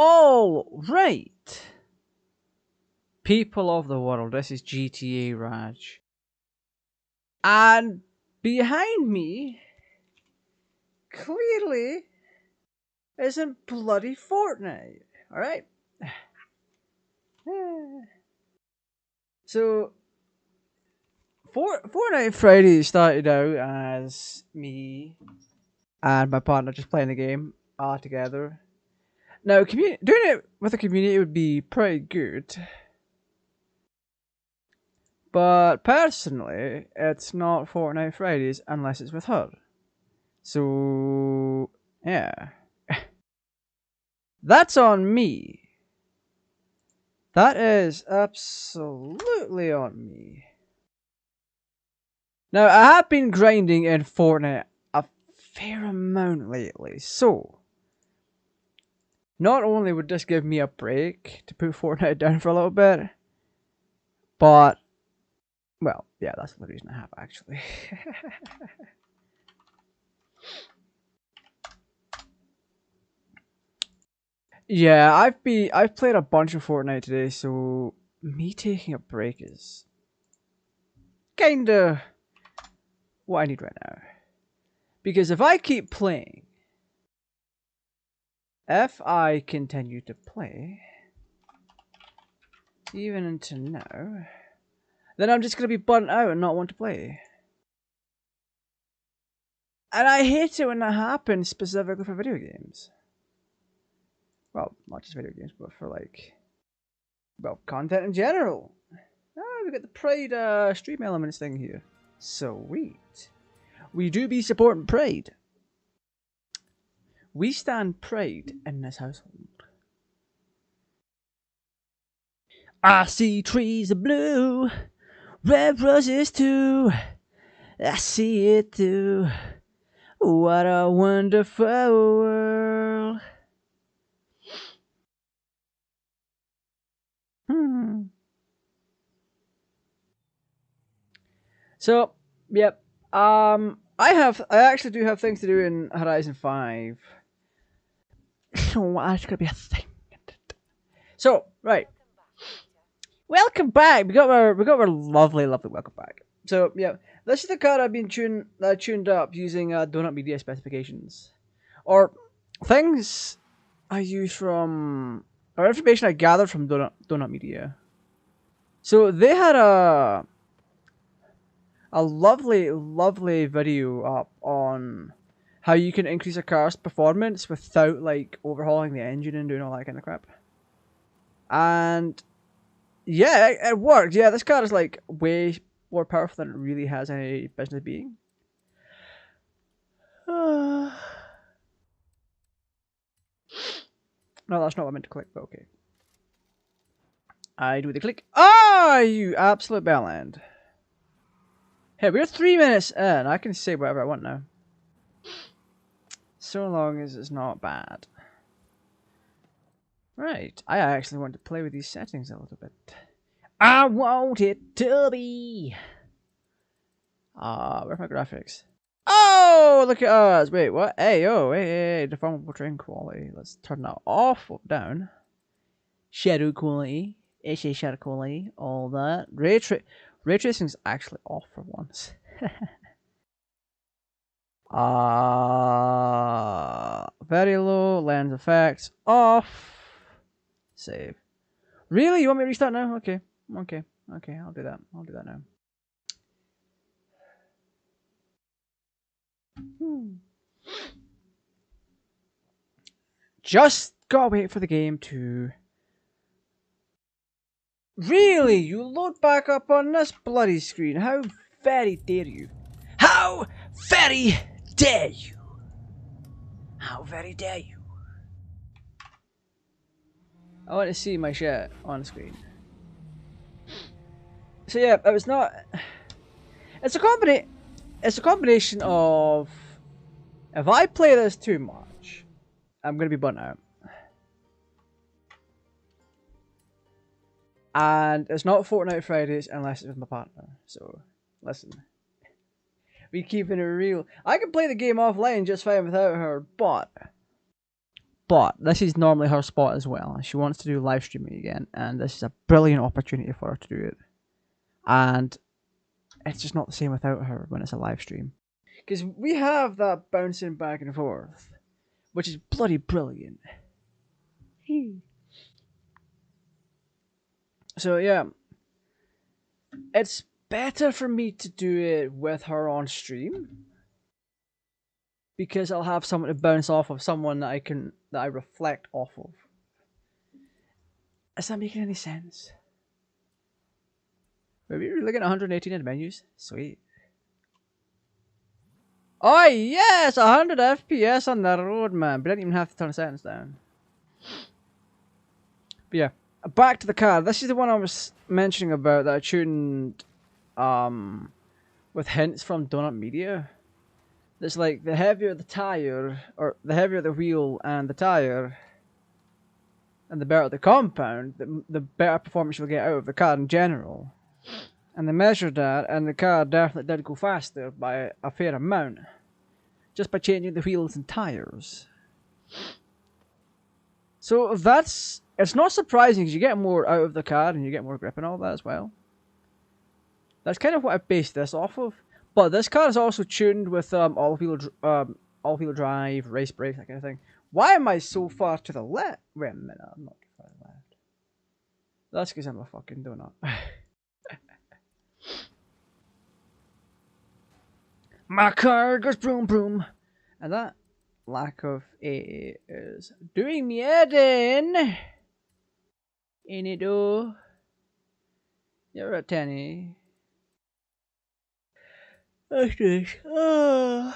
All right. People of the world, this is GTA Raj. And behind me, clearly, isn't bloody Fortnite. Alright? So, Fortnite Friday started out as me and my partner just playing the game together. Now, doing it with a community would be pretty good. But personally, it's not Fortnite Fridays unless it's with her. So, yeah. That's on me. That is absolutely on me. Now, I have been grinding in Fortnite a fair amount lately, so not only would this give me a break to put Fortnite down for a little bit, but, well, yeah, that's the reason I have, actually. Yeah, I've played a bunch of Fortnite today, so me taking a break is kinda what I need right now. Because if I keep playing, if I continue to play, even into now, then I'm just gonna be burnt out and not want to play. And I hate it when that happens, specifically for video games. Well, not just video games, but for like, well, content in general. Ah, we got the Pride stream elements thing here. Sweet. We do be supporting Pride. We stand Pride in this household. I see trees of blue, red roses too. I see it too. What a wonderful world. So, yep. I actually do have things to do in Horizon 5. Oh, that's gonna be a thing. So, right. Welcome back. We got our lovely welcome back. So, yeah, this is the card I've been tuned up using Donut Media specifications, or things I use from, or information I gathered from Donut Media. So they had a lovely video up on how you can increase a car's performance without like overhauling the engine and doing all that kind of crap. And yeah, it worked. Yeah, this car is like way more powerful than it really has any business being. No, that's not what I meant to click, but okay. I do the click. Ah, you absolute bellend. Hey, we're 3 minutes in. I can say whatever I want now. So long as it's not bad. Right, I actually want to play with these settings a little bit. I want it to be. Where's my graphics? Oh, look at us. Wait, what? Hey, oh, hey, deformable train quality. Let's turn that off or down. Shadow quality. HA shadow quality. All that. Ray tracing is actually off for once. Very low. Lens effects off. Save. Really? You want me to restart now? Okay. Okay. I'll do that. I'll do that now. Just gotta wait for the game to... Really? You load back up on this bloody screen? How very dare you? How very dare you? How very dare you? I want to see my shit on screen. So yeah, it was not... It's a combination of... If I play this too much, I'm gonna be burnt out. And it's not Fortnite Fridays unless it's with my partner. So, listen. We keeping it real. I can play the game offline just fine without her, but But this is normally her spot as well. She wants to do live streaming again, and this is a brilliant opportunity for her to do it. And it's just not the same without her when it's a live stream. Because we have that bouncing back and forth, which is bloody brilliant. So yeah, it's better for me to do it with her on stream, because I'll have someone to bounce off of, someone that I reflect off of. Is that making any sense? Are we looking at 118 in the menus? Sweet. Oh yes, 100 FPS on the road, man. But I didn't even have to turn settings down. But yeah, back to the car. This is the one I was mentioning about that I tuned with hints from Donut Media. It's like the heavier the tire, or the heavier the wheel and the tire, and the better the compound, the better performance you'll get out of the car in general. And they measured that, and the car definitely did go faster by a fair amount, just by changing the wheels and tires. So it's not surprising, because you get more out of the car and you get more grip and all that as well. That's kind of what I based this off of. But this car is also tuned with all-wheel drive, race brakes, that kind of thing. Why am I so far to the left? Wait a minute, I'm not too far to the left. That's because I'm a fucking donut. My car goes broom broom. And that lack of AA is doing me head in. In it oh. You're a tenny. That's nice. Oh.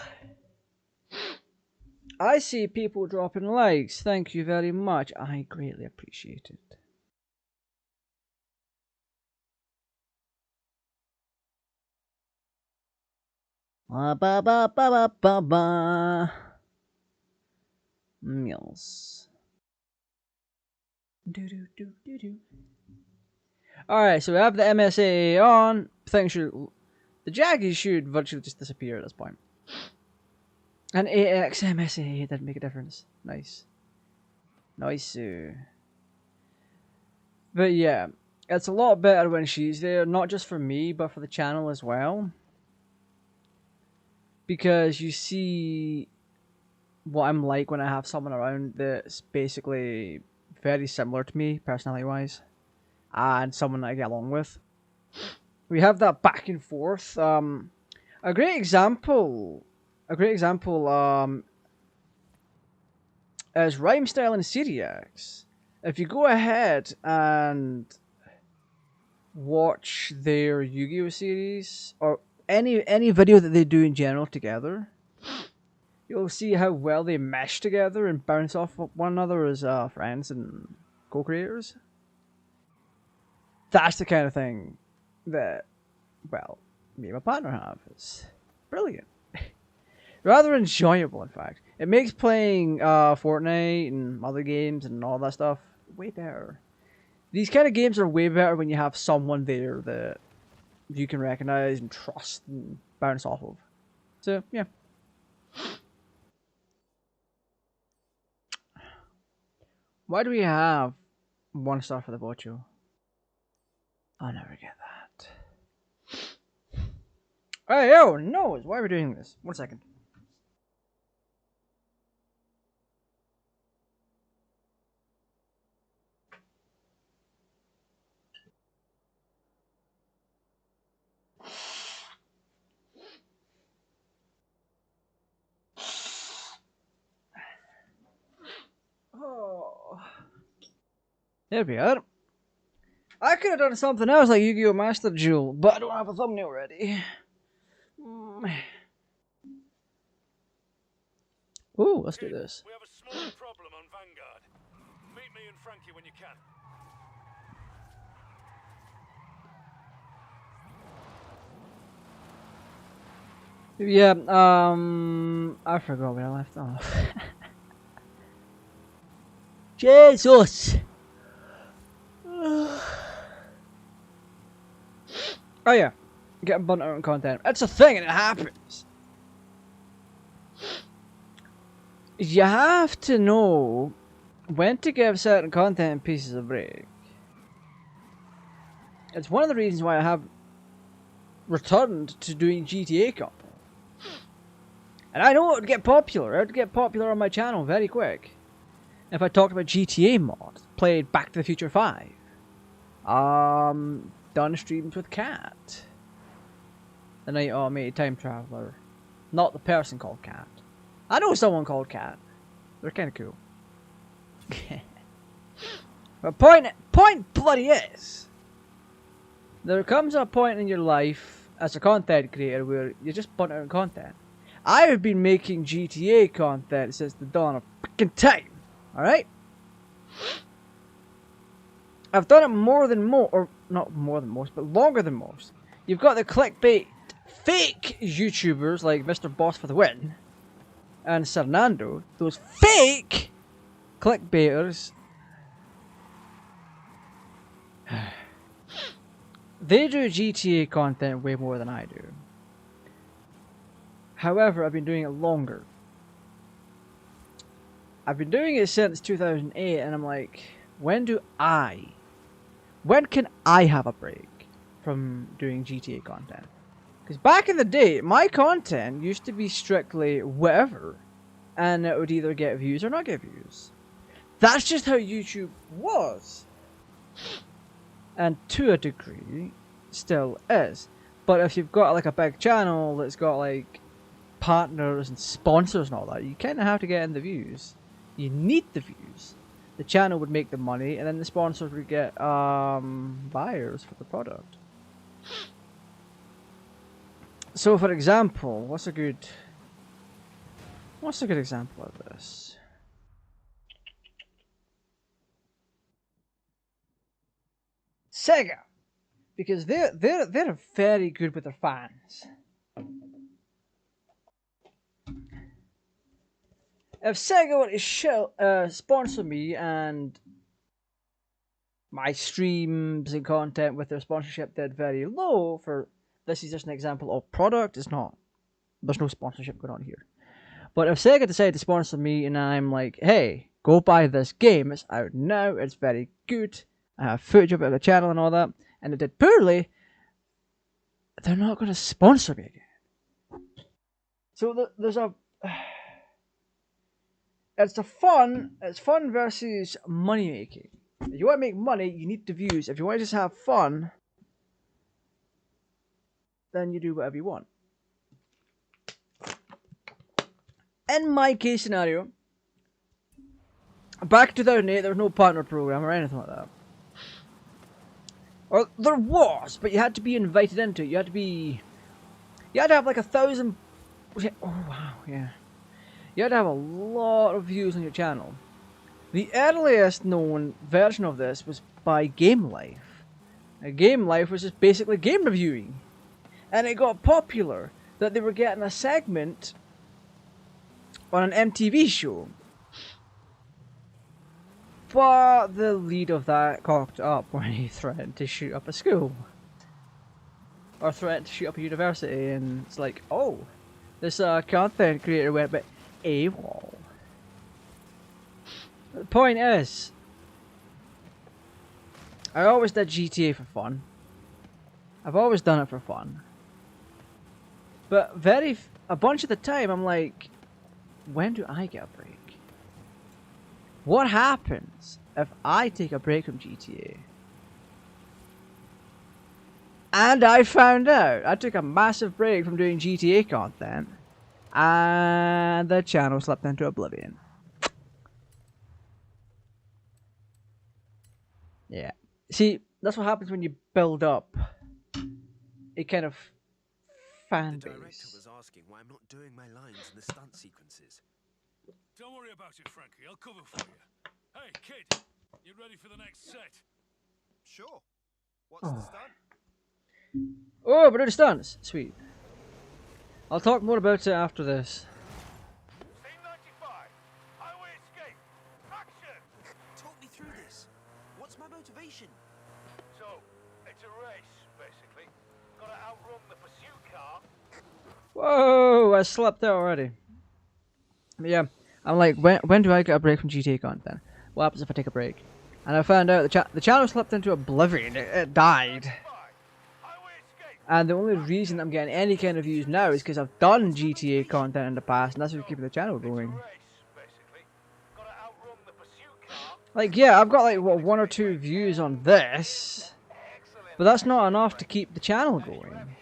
I see people dropping likes. Thank you very much. I greatly appreciate it. Ba ba ba ba ba ba. Meals. Do do do do do. Alright, so we have the MSA on. Things should. The Jaggies should virtually just disappear at this point. And AX MSA didn't make a difference. Nice. Nice. But yeah, it's a lot better when she's there, not just for me, but for the channel as well. Because you see what I'm like when I have someone around that's basically very similar to me, personality-wise, and someone that I get along with. We have that back and forth. A great example is Rhyme Style and Syriax. If you go ahead and watch their Yu-Gi-Oh series, or any video that they do in general together, you'll see how well they mesh together and bounce off of one another as friends and co-creators. That's the kind of thing that, well, me and my partner have. It's brilliant. Rather enjoyable, in fact. It makes playing Fortnite and other games and all that stuff way better. These kind of games are way better when you have someone there that you can recognize and trust and bounce off of. So, yeah. Why do we have 1 star for the Bocho? I'll never get that. Hey, yo, no, why are we doing this? 1 second. Oh. There we are. I could have done something else like Yu-Gi-Oh! Master Duel, but I don't have a thumbnail ready. Ooh, let's do this. We have a small problem on Vanguard. Meet me and Frankie when you can. Yeah, I forgot where I left off. Jesus! Oh yeah, getting burnt out on content. It's a thing and it happens. You have to know when to give certain content pieces a break. It's one of the reasons why I have returned to doing GTA content. And I know it would get popular. It would get popular on my channel very quick. If I talked about GTA mods, played Back to the Future 5. Done streams with Cat. The Night Automated Time Traveler. Not the person called Cat. I know someone called Cat. They're kind of cool. But point bloody is, there comes a point in your life as a content creator where you just burn out on content. I have been making GTA content since the dawn of freaking time. Alright? I've done it more than most, or not more than most, but longer than most. You've got the clickbait fake YouTubers like Mr. Boss for the Win and Fernando. Those fake clickbaiters. They do GTA content way more than I do. However, I've been doing it longer. I've been doing it since 2008, and I'm like, when can I have a break from doing GTA content? Because back in the day, my content used to be strictly whatever, and it would either get views or not get views. That's just how YouTube was. And to a degree, still is. But if you've got like a big channel that's got like partners and sponsors and all that, you kind of have to get in the views. You need the views. The channel would make the money, and then the sponsors would get buyers for the product. So, for example, what's a good example of this? Sega, because they're very good with their fans. If Sega were to sponsor me and my streams and content with their sponsorship did very low, for this is just an example of product, it's not, there's no sponsorship going on here. But if Sega decided to sponsor me and I'm like, hey, go buy this game, it's out now, it's very good, I have footage of it on the channel and all that, and it did poorly, they're not going to sponsor me again. So there's a... It's fun versus money making. If you want to make money, you need the views. If you want to just have fun, then you do whatever you want. In my case scenario, back in 2008, there was no partner program or anything like that. Or there was, but you had to be invited into it. You had to have like 1,000. Oh wow, yeah. You had to have a lot of views on your channel. The earliest known version of this was by Game Life. Game Life was just basically game reviewing. And it got popular that they were getting a segment on an MTV show. But the lead of that cocked up when he threatened to shoot up a school. Or threatened to shoot up a university, and it's like, oh, this content creator went a bit AWOL. The point is, I always did GTA for fun. I've always done it for fun. But a bunch of the time, I'm like, when do I get a break? What happens if I take a break from GTA? And I found out, I took a massive break from doing GTA content, and the channel slipped into oblivion. Yeah. See, that's what happens when you build up a kind of fan base. The director was asking why I'm not doing my lines in the stunt sequences. Don't worry about it, Frankie. I'll cover for you. Hey, kid, you ready for the next set? Sure. What's the stunt? Oh, but it stunts. Sweet. I'll talk more about it after this. Scene 95. Highway escape. Action! Talk me through this. What's my motivation? So, it's a race, basically. Gotta outrun the pursuit car. Whoa, I slept out already. But yeah, I'm like, when do I get a break from GTA content? what happens if I take a break? And I found out the channel slipped into oblivion. It died. And the only reason I'm getting any kind of views now is because I've done GTA content in the past, and that's what's keeping the channel going. Like, yeah, I've got like, what, 1 or 2 views on this, but that's not enough to keep the channel going.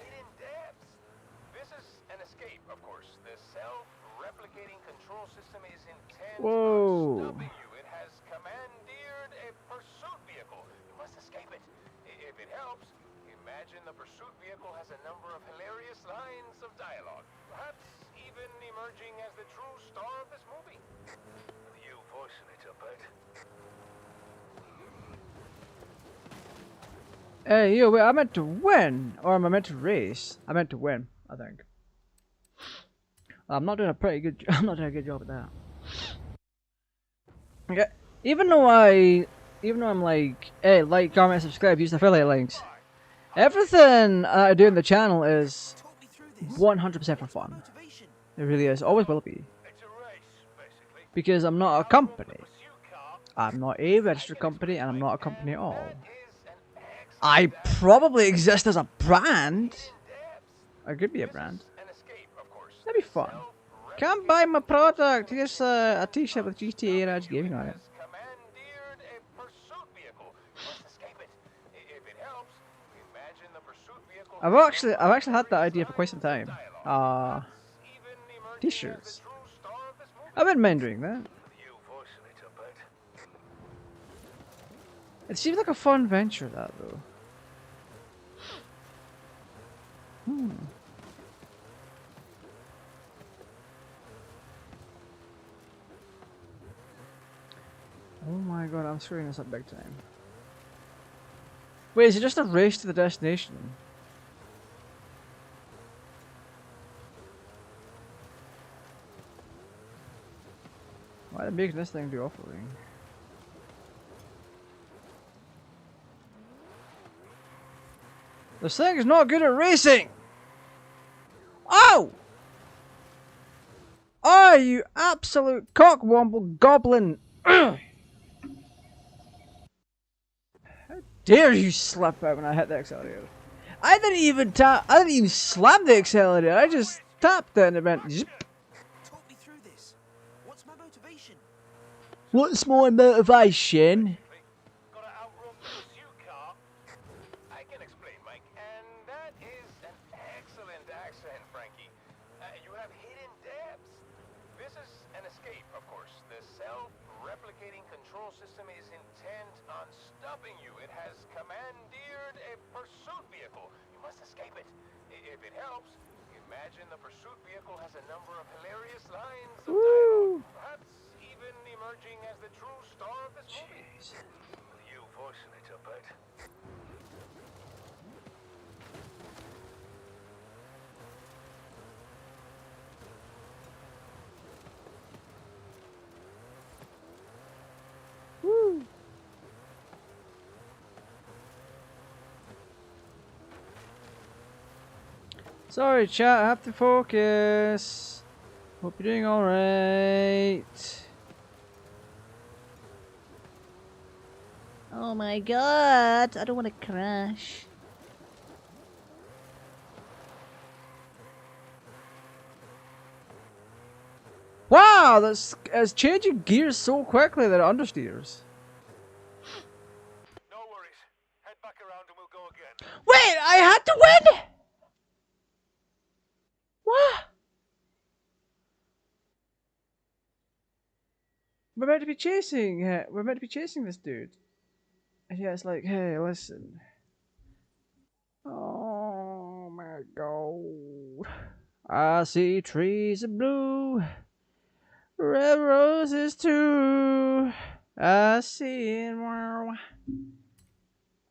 Whoa. The pursuit vehicle has a number of hilarious lines of dialogue, perhaps even emerging as the true star of this movie. With you voicing it, I bet. Hey, yo, wait, I meant to win, or am I meant to race? I meant to win, I think. I'm not doing a pretty good. I'm not doing a good job at that. Okay, even though I'm like, hey, like, comment, subscribe, use the affiliate links. Everything I do in the channel is 100% for fun. It really is. Always will be. Because I'm not a company. I'm not a registered company, and I'm not a company at all. I probably exist as a brand. I could be a brand. That'd be fun. Come buy my product. Here's a t-shirt with GTArajgaming on it. I've actually had that idea for quite some time. T-shirts. I wouldn't mind doing that. It seems like a fun venture, that though. Oh my god, I'm screwing this up big time. Wait, is it just a race to the destination? Why are they making this thing do off-roading? This thing is not good at racing! Oh! Oh, you absolute cockwomble goblin! How dare you slap out when I hit the accelerator? I didn't even slam the accelerator, I just tapped it and it went zip. Talk me through this. What's my motivation? What's my motivation? Gotta outrun the pursuit car. I can explain, Mike, and that is an excellent accent, Frankie. You have hidden depths. This is an escape, of course. The self-replicating control system is intent on stopping you. It has commandeered a pursuit vehicle. You must escape it. If it helps, imagine the pursuit vehicle has a number of hilarious lines of dialogue, perhaps even emerging as the true star of this movie. With you voicing it, I bet. Woo. Sorry chat, I have to focus. Hope you're doing alright. Oh my god, I don't want to crash. Wow, that's changing gears so quickly that it understeers. No worries. Head back around and we'll go again. Wait, I had to win? What? We're meant to be chasing. We're meant to be chasing this dude. And yeah, it's like, hey, listen. Oh my god. I see trees of blue, red roses too. I see it.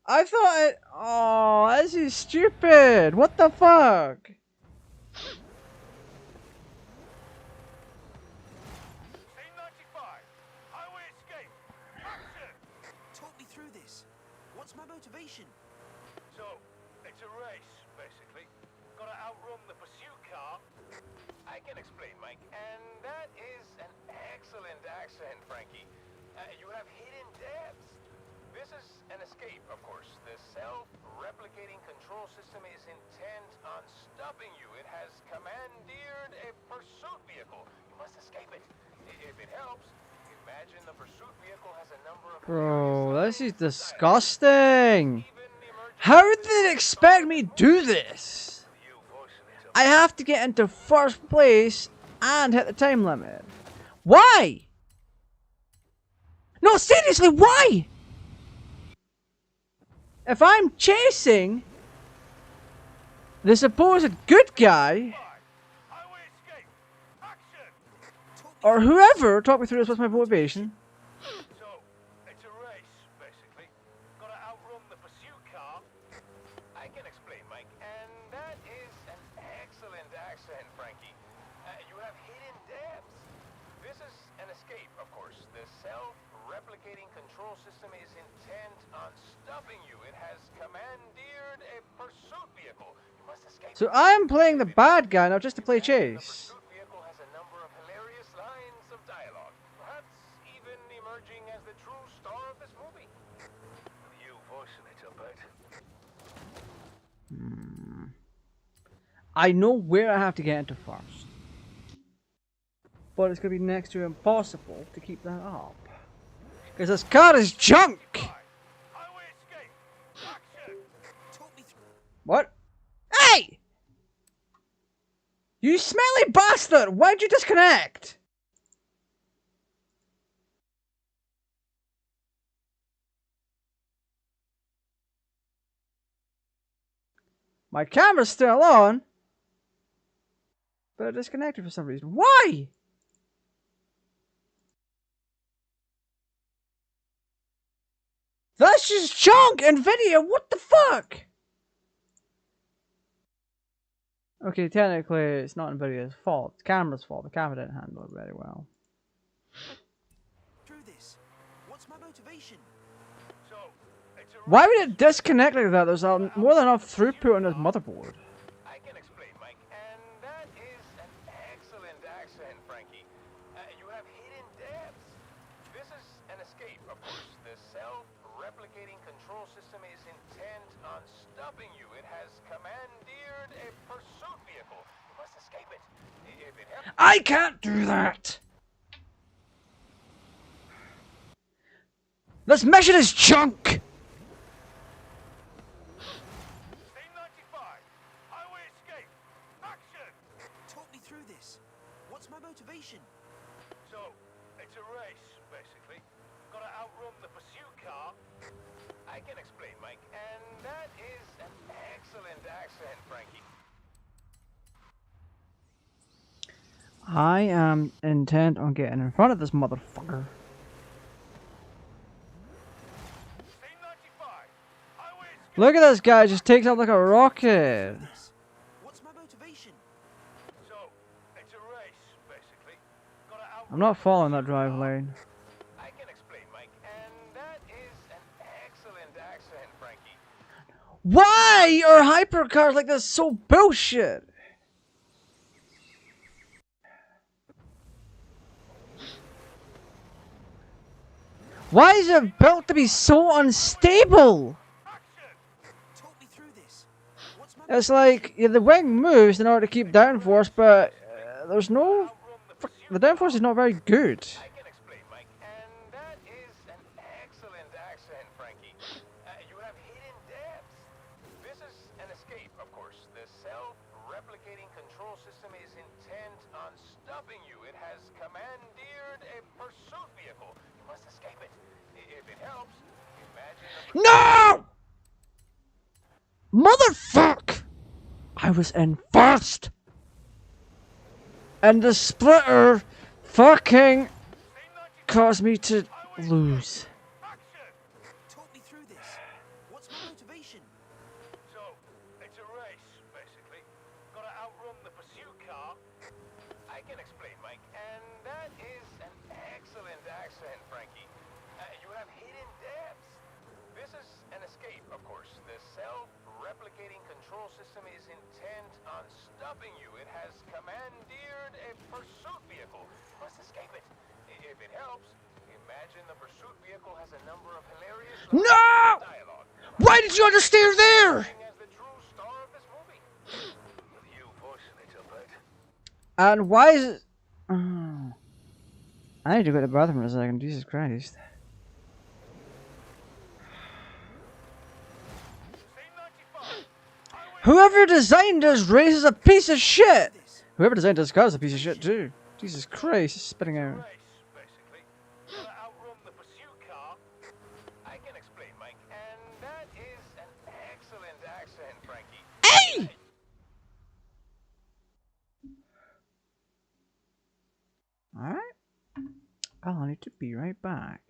I thought it. Oh, this is stupid. What the fuck? Scene 95. Highway escape. Action. Talk me through this. What's my motivation? So, it's a race, basically. Gotta outrun the pursuit car. I can explain, Mike, and that is an excellent accent, Frankie. You have have hidden depths. This is an escape, of course. The self-replicating control system is intent on stopping you. It has commandeered a pursuit vehicle. You must escape it. If it helps, imagine the pursuit vehicle has a number of... Bro, this is disgusting. How did they expect me to do this? I have to get into first place and hit the time limit. Why? No, seriously, why? If I'm chasing the supposed good guy, or whoever, talk me through this, what's my motivation? So, it's a race, basically. Gotta outrun the pursuit car. I can explain, Mike, and that is an excellent accent, Frankie. You have hidden depths. This is an escape, of course. The self-replicating control system is intent on stopping you. It has commandeered a pursuit vehicle. You must escape. So I'm playing the bad guy now just to play chase. The pursuit vehicle has a number of hilarious lines of dialogue. Perhaps even emerging as the true star of this movie. You voicing it, I bet. I know where I have to get into first. But it's going to be next to impossible to keep that up. Because this car is junk! Highway escape. Action. What? Hey! You smelly bastard! Why'd you disconnect? My camera's still on. But it disconnected for some reason. Why? That's just junk in video. What the fuck? Okay, technically it's not NVIDIA's fault. It's the camera's fault. The camera didn't handle it very well. Through this. What's my motivation? So, it's a Why would it disconnect like that? There's more than enough throughput on this motherboard. I can explain, Mike, and that is an excellent accent, Frankie. You have hidden depths. This is an escape, of course. The self-replicating control system is intent on stopping you. It has commandeered a pursuit vehicle. You must escape it. If it helps... I can't do that! This mission is junk! Scene 95. Highway escape. Action. Talk me through this. What's my motivation? So, it's a race, basically. Gotta outrun the pursuit car. I can explain, Mike, and that is an excellent accent, Frankie. I am intent on getting in front of this motherfucker. Scene 95. Highway escape. Look at this guy, just takes off like a rocket. This. What's my motivation? So, it's a race, basically. Gotta outrun... I'm not following that drive lane. I can explain, Mike, and that is an excellent accent, Frankie. Why are hypercars like this so bullshit? Why is it built to be so unstable? Talk me through this. What's my It's like the wing moves in order to keep downforce, but there's no. The downforce is not very good. I can explain, Mike, and that is an excellent accent, Frankie. You have hidden depths. This is an escape, of course. The self-replicating control system is intent on stopping you. It has commandeered a pursuit vehicle. You must escape it. If it helps, imagine... No! Motherfuck! I was in first! And the splitter fucking caused me to lose. Talk me through this. What's my motivation? So, it's a race, basically. Gotta outrun the pursuit car. I can explain, Mike, and that is an excellent accent, Frankie. You have hidden depths. This is an escape, of course. The self-replicating control system is intent on stopping you. It has commandeered a pursuit vehicle. You must escape it. If it helps, imagine... Imagine the pursuit vehicle has a number of hilarious No! dialogue. Why did you understand there? As the true star of this movie. With you voicing it, I bet. And why is it? Oh. I need to go to the bathroom for a second. Jesus Christ. Scene 95. Whoever designed this race is a piece of shit. Whoever designed this car is a piece of shit too. Jesus Christ, it's spitting out. Race, basically. Gotta outrun the pursuit car. I can explain, Mike. And that is an excellent accent, Frankie. Hey! Alright. I'll need to be right back.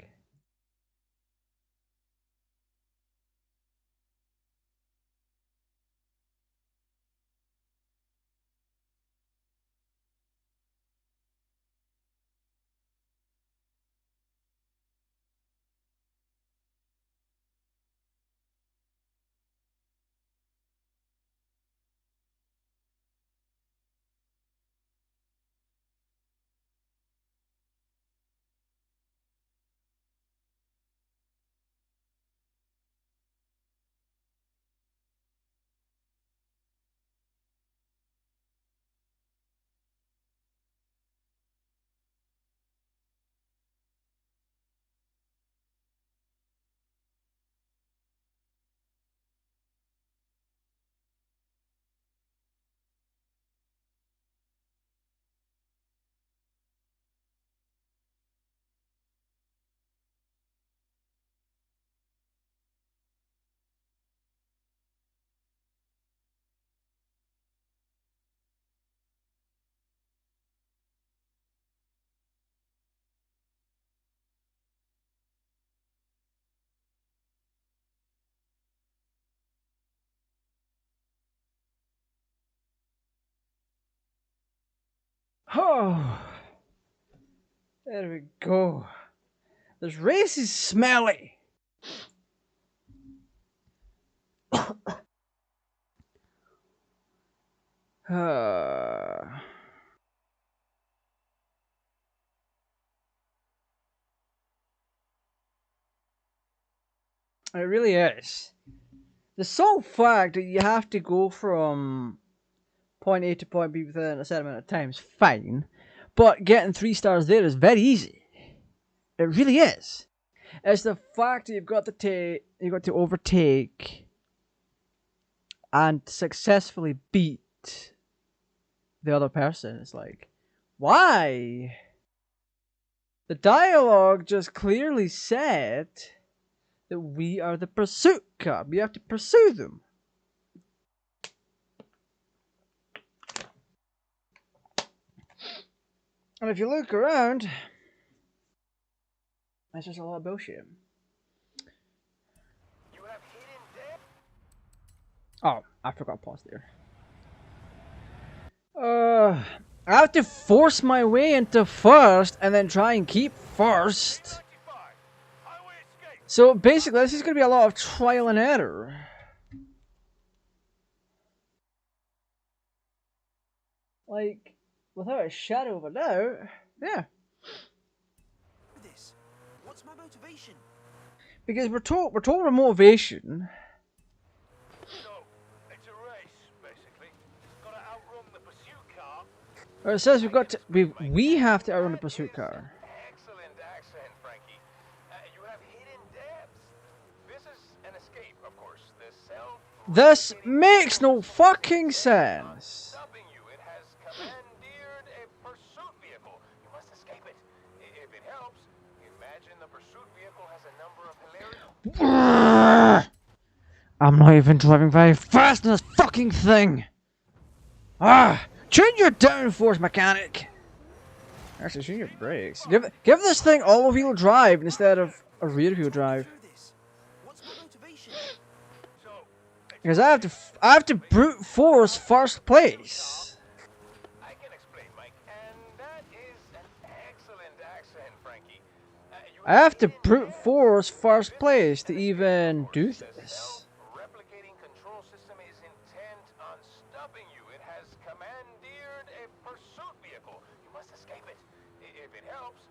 Oh, there we go. This race is smelly. It really is. The sole fact that you have to go from point A to point B within a certain amount of time is fine, but getting 3 stars there is very easy. It really is. It's the fact that you've got to overtake and successfully beat the other person. It's like, why? The dialogue just clearly said that we are the pursuit car. We have to pursue them. And if you look around, that's just a lot of bullshit. You have hidden depth. Oh, I forgot to pause there. I have to force my way into first and then try and keep first. 95. Highway escape. So basically, this is going to be a lot of trial and error. Like, without a shadow of a doubt, yeah. This. What's my motivation? Because we're told our motivation. So, it's a race, basically. Gotta outrun the pursuit car. Or it says we have to outrun the pursuit car. Excellent accent, Frankie. You have hidden depths. This is an escape, of course. The self. This makes no fucking sense. Stopping you, it has commandeered a pursuit vehicle. You must escape it. If it helps, imagine the pursuit vehicle has a number of hilarious. I'm not even driving very fast in this fucking thing. Tune your downforce, mechanic. Actually, tune your brakes. Give this thing all-wheel drive instead of a rear-wheel drive. What's my motivation? So, Because I have to brute force first place. I can explain, Mike, and that is an excellent accent, Frankie. I have to brute force first place to even do this. Replicating control system is intent on stopping you. It has commandeered a pursuit vehicle. You must escape it. If it helps,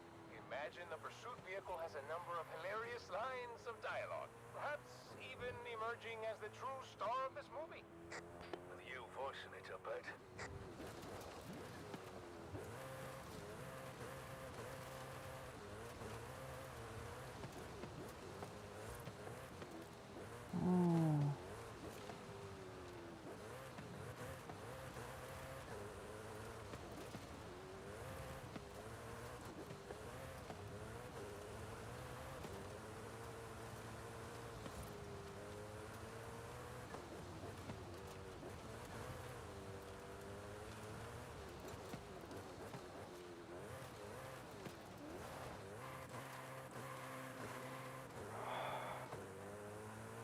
Imagine the pursuit vehicle has a number of hilarious lines of dialogue, perhaps even emerging as the true star of this movie. With you voicing it, I bet. Oh.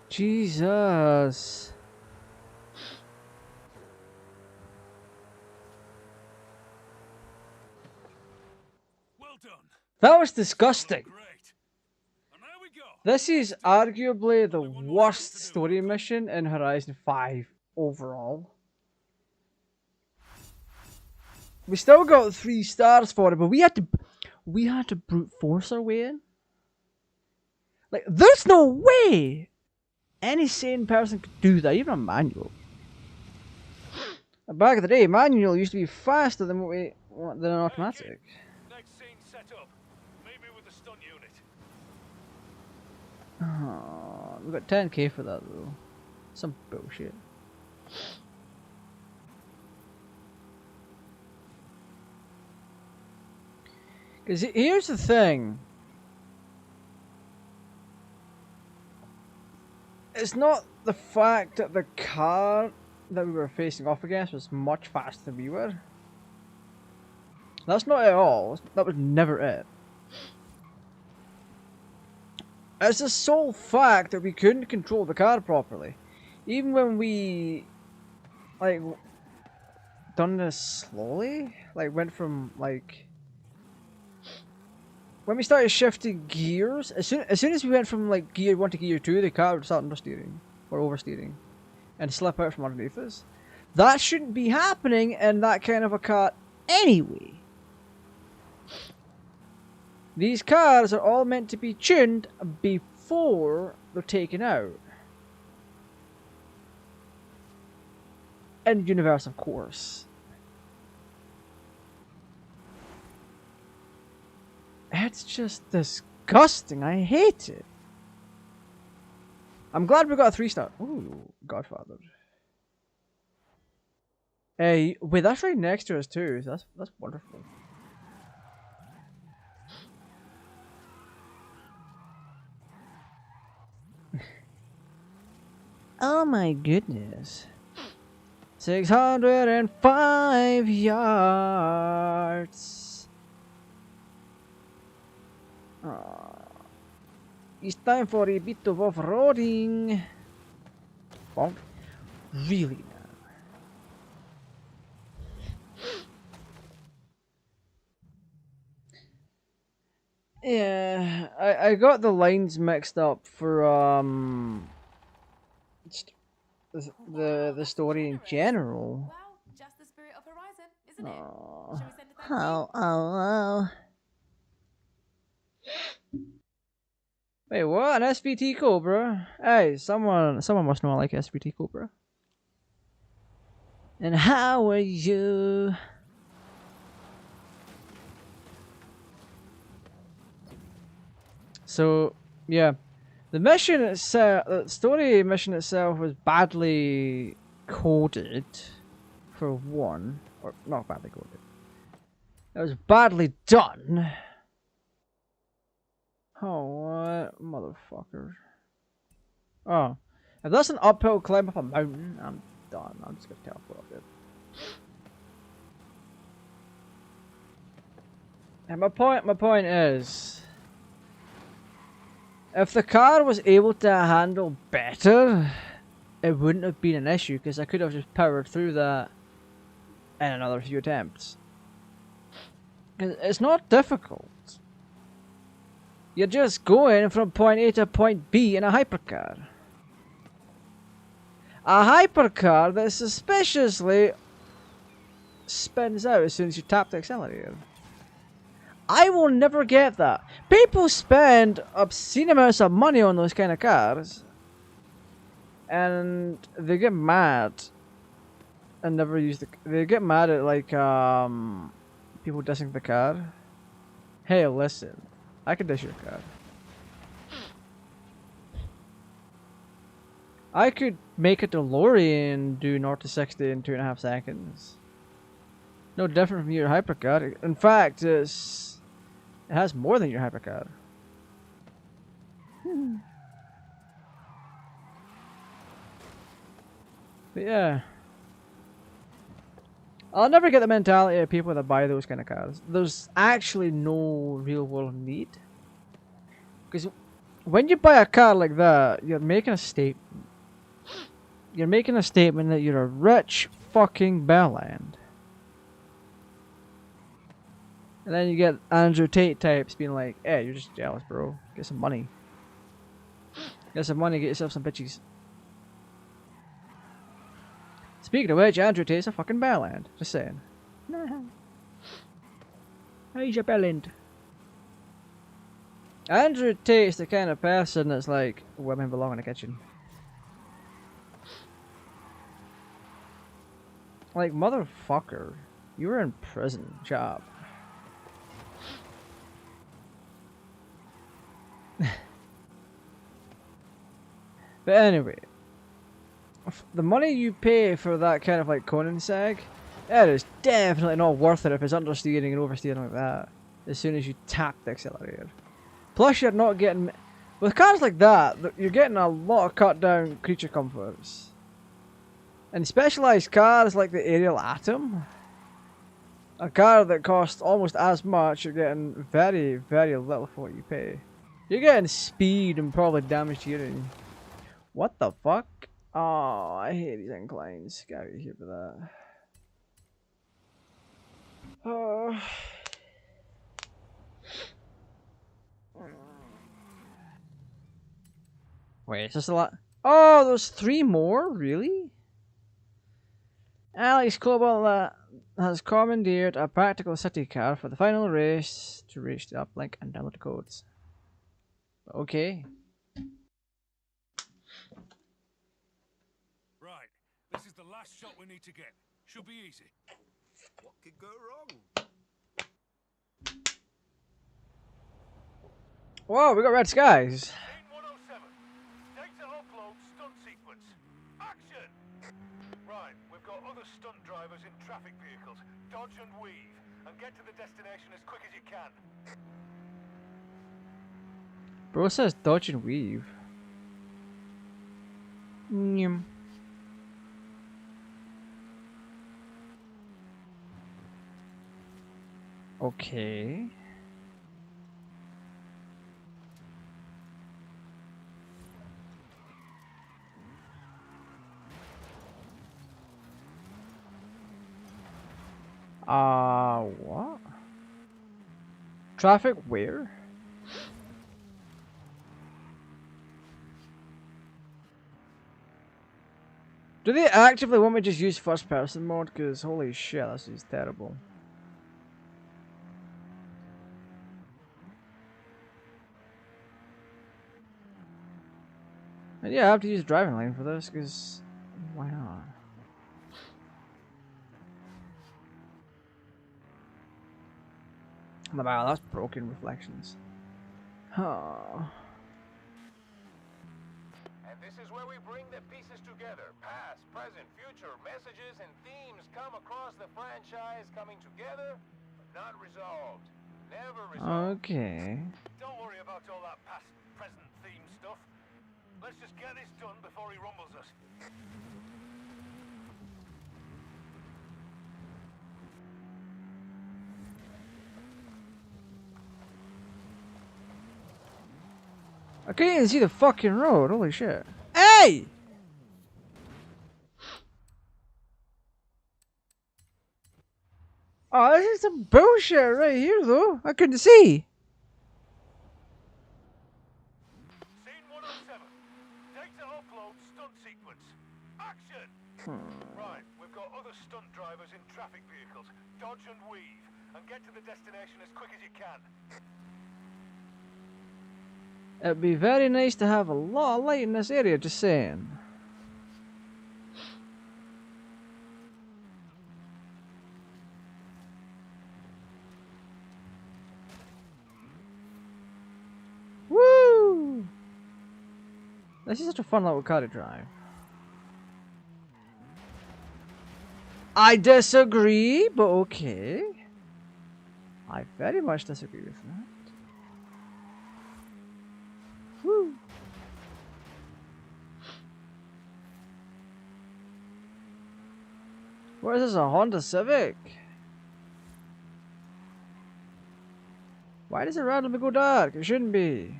Jesus. Well done. That was disgusting. Great. And there we go. This is arguably the worst story mission in Horizon 5 overall. We still got 3 stars for it, but we had to brute force our way in. Like, there's no way any sane person could do that, even a manual. Back in the day, manual used to be faster than an automatic. Next scene set up. Maybe with the stun unit. Oh, we got 10k for that though. Some bullshit. Because here's the thing. It's not the fact that the car that we were facing off against was much faster than we were. That's not at all. That was never it. It's the sole fact that we couldn't control the car properly. Even when we, like, done this slowly, like, went from, like, when we started shifting gears, as soon as we went from, like, gear 1 to gear 2, the car would start understeering, or oversteering, and slip out from underneath us. That shouldn't be happening in that kind of a car anyway. These cars are all meant to be tuned before they're taken out. In universe, of course. It's just disgusting. I hate it. I'm glad we got a 3-star. Ooh, Godfather. Hey, wait, that's right next to us too. That's wonderful. Oh my goodness. 605 yards. It's time for a bit of off-roading. Bonk. Really now. Yeah, I got the lines mixed up for the story in general. Well, just the spirit of Horizon, isn't it? Oh, Shall we send a thank you? oh. Wait, what? An SVT Cobra? Hey, someone must know I like SVT Cobra. And how are you? So, yeah. The mission itself, the story mission itself was badly coded, for one. Or, not badly coded. It was badly done. Oh, what? Motherfucker. Oh. If that's an uphill climb up a mountain, I'm done. I'm just gonna teleport up it. And my point is, if the car was able to handle better, it wouldn't have been an issue, because I could have just powered through that in another few attempts. It's not difficult. You're just going from point A to point B in a hypercar. A hypercar that suspiciously spins out as soon as you tap the accelerator. I will never get that. People spend obscene amounts of money on those kind of cars, and they get mad and never use the. They get mad at like people dissing the car. Hey, listen, I can dish your car. I could make a DeLorean do 0 to 60 in 2.5 seconds. No different from your hypercar. In fact, it has more than your hypercar. But yeah. I'll never get the mentality of people that buy those kind of cars. There's actually no real world need. Because when you buy a car like that, you're making a statement. You're making a statement that you're a rich fucking bellend. And then you get Andrew Tate types being like, hey, you're just jealous, bro. Get some money. Get some money, get yourself some bitches. Speaking of which, Andrew Tate's a fucking bellend. Just saying. How's your bellend? Andrew Tate's the kind of person that's like, women belong in the kitchen. Like, motherfucker. You were in prison. Job. But anyway, the money you pay for that kind of like Conan sag, that is definitely not worth it if it's understeering and oversteering like that. As soon as you tap the accelerator. Plus, you're not getting with cars like that. You're getting a lot of cut down creature comforts. And specialized cars like the Aerial Atom, a car that costs almost as much, you're getting very, very little for what you pay. You're getting speed and probably damaged hearing. What the fuck? Oh, I hate these inclines. Get out of here for that. Oh. Wait, is this a lot? Oh, there's 3 more? Really? Alex Cobalt has commandeered a practical city car for the final race to reach the uplink and download the codes. Okay. Right, this is the last shot we need to get. Should be easy. What could go wrong? Whoa, we got red skies. Scene 107. Data upload stunt sequence. Action! Right, we've got other stunt drivers in traffic vehicles. Dodge and weave, and get to the destination as quick as you can. Bro says dodge and weave. Nyum. Okay. What? Traffic where? Do they actively want me to just use first person mode? Because holy shit, this is terrible. And yeah, I have to use driving lane for this, because why not? Wow, that's broken reflections. Oh. And this is where we bring the pieces together. Past, present, future, messages and themes come across the franchise coming together, but not resolved. Never resolved. Okay. Don't worry about all that past, present theme stuff. Let's just get this done before he rumbles us. I can't even see the fucking road. Holy shit. Hey! Oh, this is some bullshit right here, though. I couldn't see. Scene 107. Data upload stunt sequence. Action! Right, we've got other stunt drivers in traffic vehicles. Dodge and weave, and get to the destination as quick as you can. It'd be very nice to have a lot of light in this area, just saying. Woo! This is such a fun little car to drive. I disagree, but okay. I very much disagree with that. Woo! What is this, a Honda Civic? Why does it randomly go dark? It shouldn't be.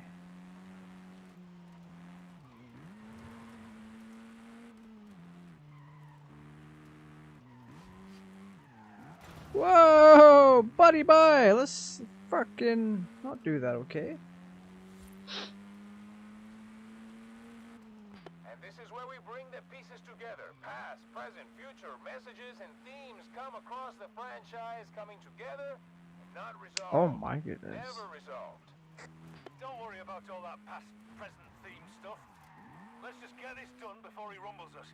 Whoa! Buddy, bye! Let's fucking not do that, okay? And this is where we bring the pieces together. Past, present, future, messages and themes come across the franchise coming together and not resolved. Oh my goodness. Never resolved. Don't worry about all that past, present theme stuff. Let's just get this done before he rumbles us.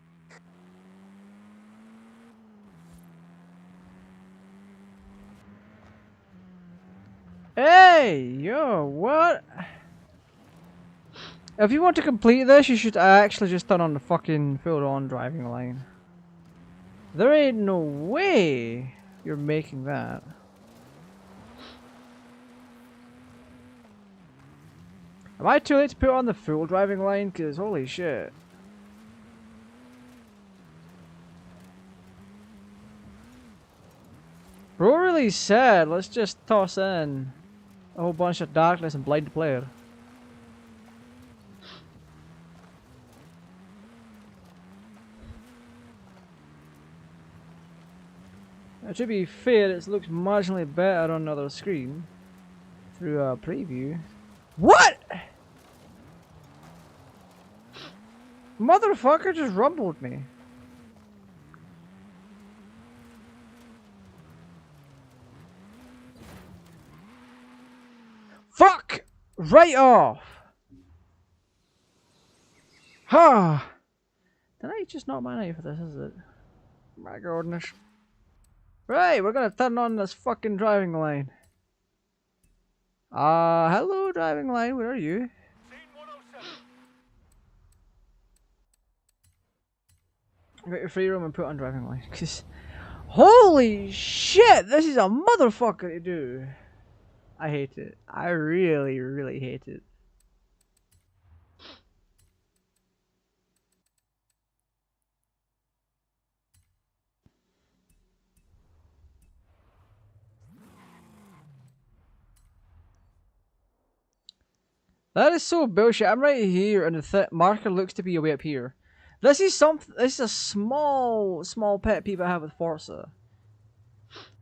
Hey, yo, what? If you want to complete this, you should actually just turn on the fucking full-on driving line. There ain't no way you're making that. Am I too late to put on the full driving line? Cause holy shit. Bro really said, let's just toss in a whole bunch of darkness and blind the player. Now, to be fair, it looks marginally better on another screen through a preview. What? Motherfucker just rumbled me. Fuck! Right off! Ha! Did I just not my knife for this, is it? My goodness. Right, we're gonna turn on this fucking driving line. Hello driving line, where are you? Scene 107. Got your free room and put on driving line. Cause holy shit, this is a motherfucker to do. I hate it. I really, really hate it. That is so bullshit. I'm right here, and the marker looks to be way up here. This is a small pet peeve I have with Forza.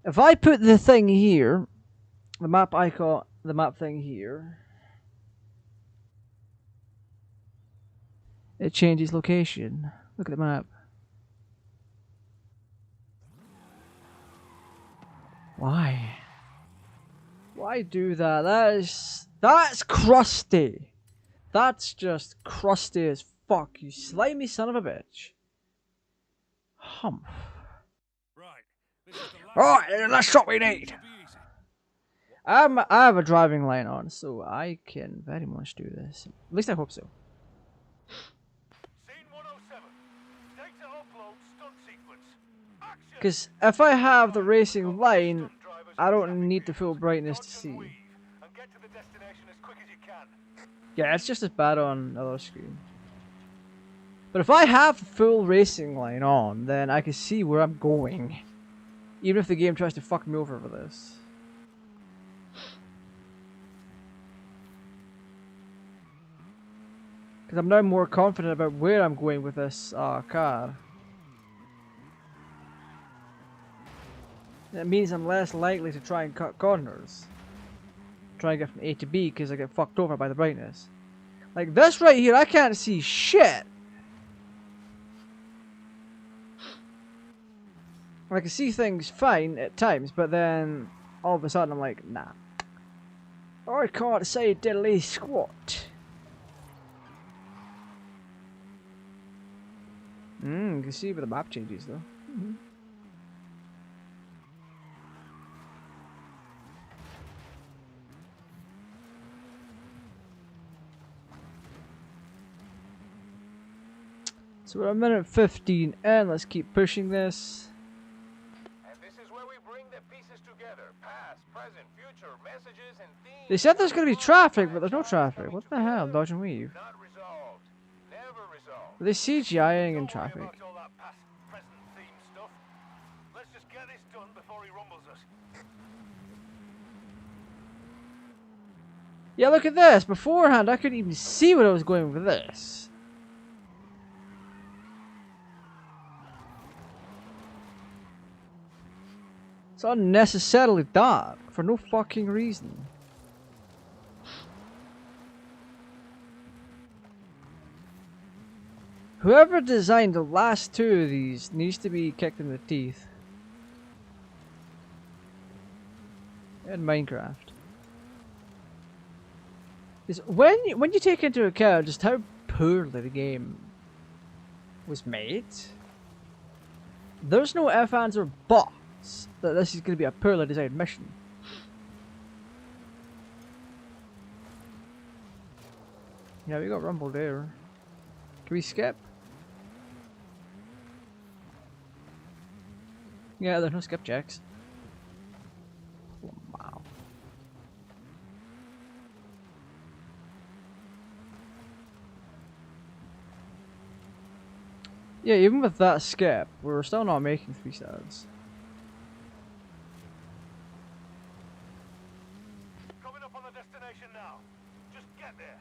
If I put the thing here, the map icon, the map thing here, it changes location. Look at the map. Why? Why do that? That's crusty. That's just crusty as fuck, you slimy son of a bitch. Humph. Right. This is the last Alright, that's what we need. to be easy. I have a driving line on, so I can very much do this. At least I hope so. Scene 107. Data upload stunt sequence. Action. Because if I have the racing line, I don't need the full brightness to see. And get to the destination as quick as you can. Yeah, it's just as bad on the other screen. But if I have the full racing line on, then I can see where I'm going. Even if the game tries to fuck me over for this. Because I'm now more confident about where I'm going with this car. That means I'm less likely to try and cut corners. Try and get from A to B because I get fucked over by the brightness. Like this right here, I can't see shit. I can see things fine at times, but then all of a sudden I'm like, nah. I can't say diddly squat. You can see where the map changes though. So we're a minute 15 and let's keep pushing this. And this is where we bring the pieces together. Past, present, future, messages and themes. They said there's gonna be traffic, but there's no traffic. What the hell? Dodge and weave. Not resolved. Never resolved. Are they CGIing in Don't worry traffic? about all that past, present theme stuff. Let's just get this done before he rumbles us. Yeah, look at this. Beforehand, I couldn't even see what I was going with this. It's unnecessarily dark for no fucking reason. Whoever designed the last two of these needs to be kicked in the teeth. In Minecraft. Is when you take into account just how poorly the game was made, there's no ifs, ands, or buts that this is going to be a poorly designed mission. Yeah, we got Rumble there. Can we skip? Yeah, there's no skip checks. Oh, wow. Yeah, even with that skip, we're still not making 3 stars. Coming up on the destination now. Just get there.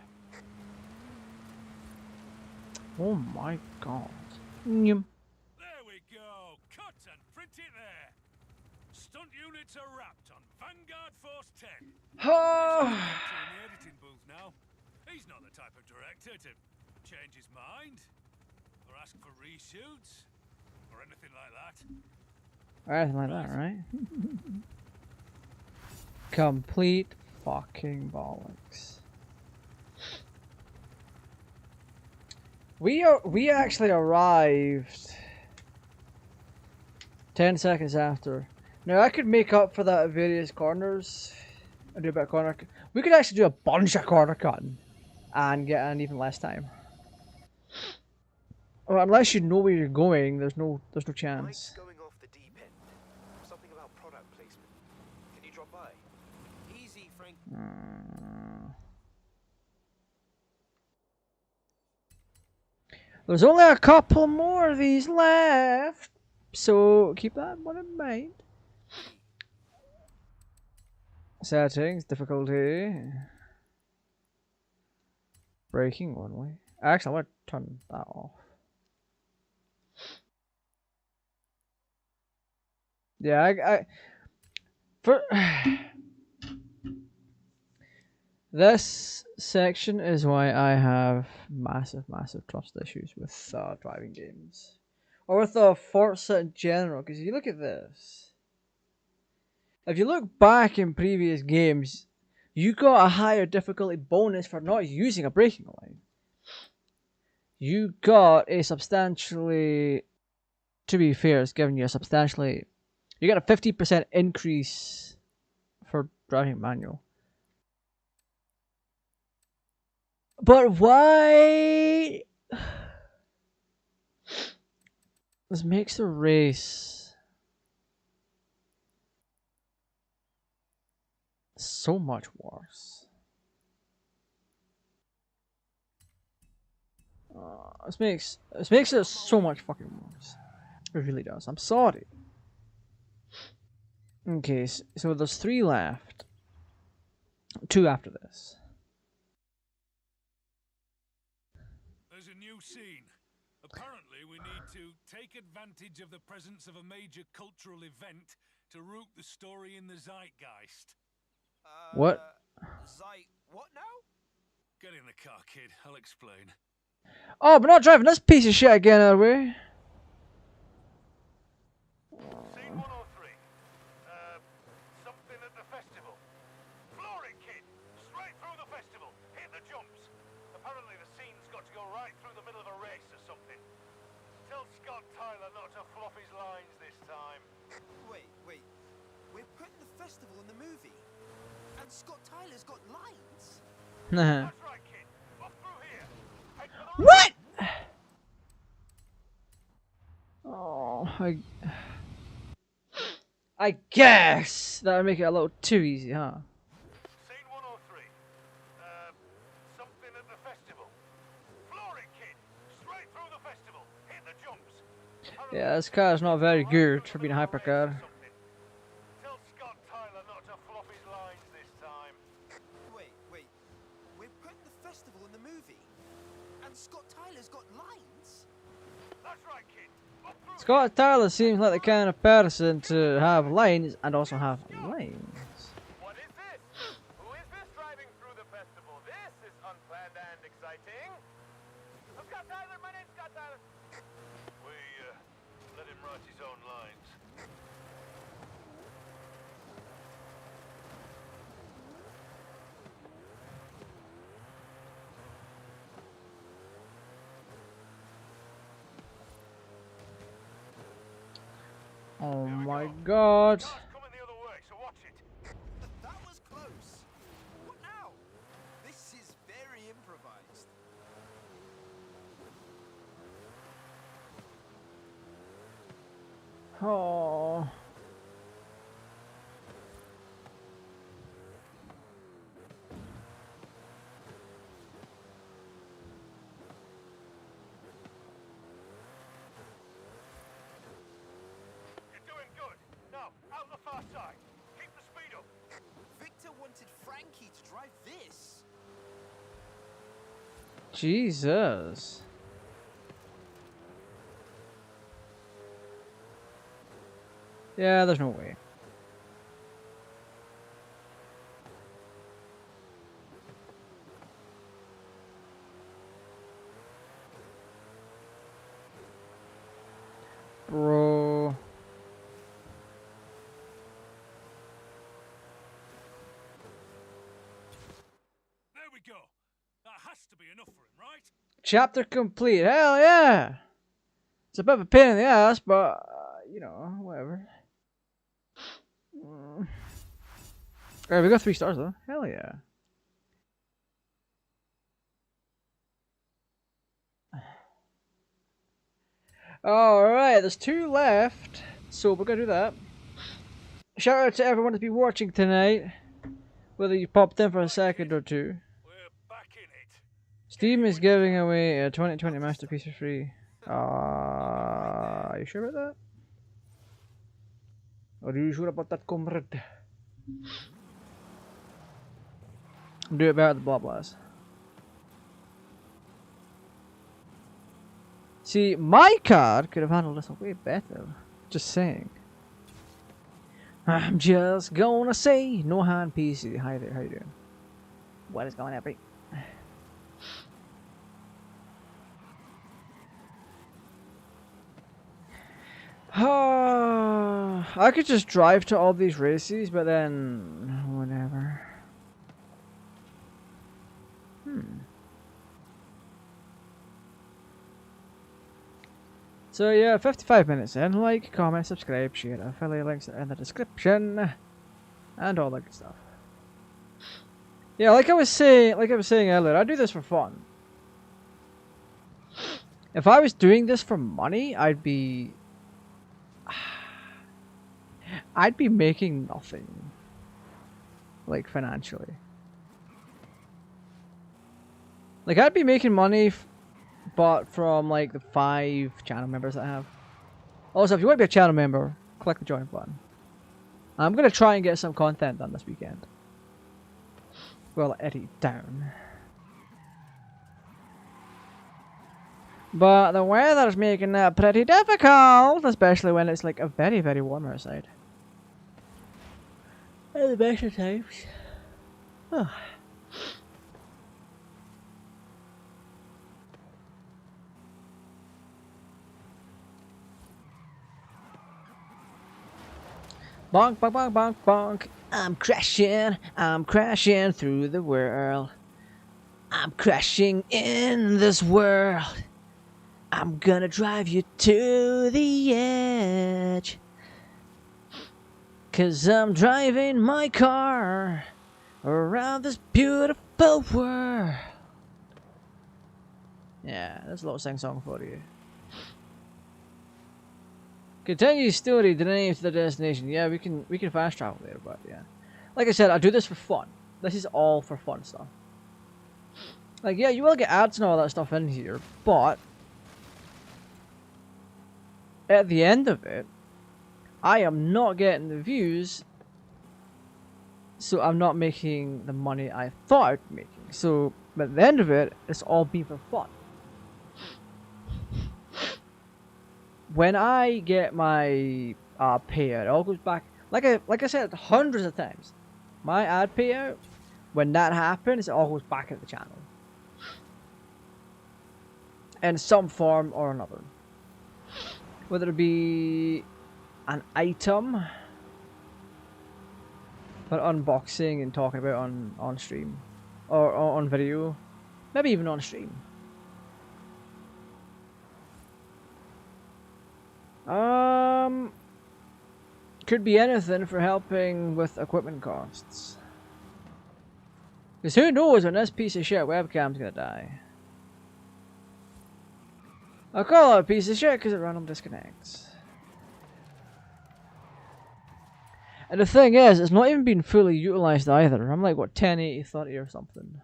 Oh my god. Nyum. There we go. Cut and print it there. Stunt units are wrapped on Vanguard Force 10. Oh. In the editing booth now. He's not the type of director to change his mind or ask for reshoots or anything like that. Or anything like that, right? Complete fucking bollocks. We actually arrived 10 seconds after. Now I could make up for that at various corners and do a bit of corner. We could actually do a bunch of corner cutting and get an even less time. Well, unless you know where you're going, there's no chance. Mike's going off the deep end. Something about product placement. Can you drop by? Easy, Frank. There's only a couple more of these left, so keep that one in mind. Settings, difficulty, braking one way. Actually, I want to turn that off. Yeah, for this section is why I have massive trust issues with driving games, or with Forza in general. Because if you look at this, if you look back in previous games, you got a higher difficulty bonus for not using a braking line. You got a substantially, to be fair, it's giving you a substantially, you got a 50% increase for driving manual. But why? This makes the race so much worse. This makes it so much fucking worse. It really does. I'm sorry. Okay, so there's 3 left. 2 after this. There's a new scene. Apparently, we need to take advantage of the presence of a major cultural event to root the story in the zeitgeist. What? What now? Get in the car, kid. I'll explain. Oh, we're not driving this piece of shit again, are we? Scene 103. Something at Tyler not to fluff his lines this time. Wait. We're putting the festival in the movie, and Scott Tyler's got lines. That's right, kid. Up through here. Head for the What? Oh, I guess that would make it a little too easy, huh? Scene 103. Something at the festival. Floor it, kid. Straight through the festival. Hit the jumps. Yeah, this car is not very good for being a hypercar. Tell Scott Tyler not to fluff his lines this time. Wait. We're putting the festival in the movie, and Scott Tyler's got lines. That's right, kid. Up through Scott Tyler seems like the kind of person to have lines and also have lines. What is this? Who is this driving through the festival? This is unplanned and exciting. I'm Scott Tyler. My name's Scott Tyler. We let him write his own lines. Oh my god. Car's coming the other way, so watch it. That was close. What now? This is very improvised. Oh. You're doing good. Now, out the far side. Keep the speed up. Victor wanted Frankie to drive this. Jesus. Yeah, there's no way. Bro. There we go. That has to be enough for him, right? Chapter complete. Hell yeah. It's a bit of a pain in the ass, but, you know, whatever. Alright, we got 3 stars though. Hell yeah. Alright, there's 2 left. So we're gonna do that. Shout out to everyone that's been watching tonight. Whether you popped in for a second or two. We're back in it. Steam is giving away a 2020 masterpiece for free. Are you sure about that? Are you sure about that, comrade? Do it better than blah blahs. See, my car could have handled this way better. Just saying. I'm just gonna say, no hand PC. Hi there, how you doing? What is going on, buddy? I could just drive to all these races, but then whatever. So yeah, 55 minutes in. Like, comment, subscribe, share. Affiliate links are in the description, and all that good stuff. Yeah, like I was saying earlier, I do this for fun. If I was doing this for money, I'd be making nothing, like financially. Like I'd be making money, but from like the 5 channel members I have. Also, if you want to be a channel member, click the join button. I'm gonna try and get some content done this weekend. Well, edit down. But the weather's making that pretty difficult, especially when it's like a very, very warm outside. At the best of times. Oh. Bonk, bonk, bonk, bonk, bonk. I'm crashing through the world. I'm crashing in this world. I'm gonna drive you to the edge. 'Cause I'm driving my car around this beautiful world. Yeah, that's a little sing-song for you. Continue story, the name to the destination. Yeah, we can fast travel there, but yeah. Like I said, I do this for fun. This is all for fun stuff. Like, yeah, you will get ads and all that stuff in here, but at the end of it, I am not getting the views, so I'm not making the money I thought I'd be making. So at the end of it, it's all be for fun. When I get my payout, it all goes back. Like I said hundreds of times, my ad payout, when that happens, it all goes back at the channel in some form or another. Whether it be an item for unboxing and talking about on stream, or on video, maybe even on stream. Could be anything for helping with equipment costs. Because who knows when this piece of shit webcam's gonna die. I call it a piece of shit because it random disconnects. And the thing is, it's not even been fully utilized either. I'm like, what, 1080, 30 or something.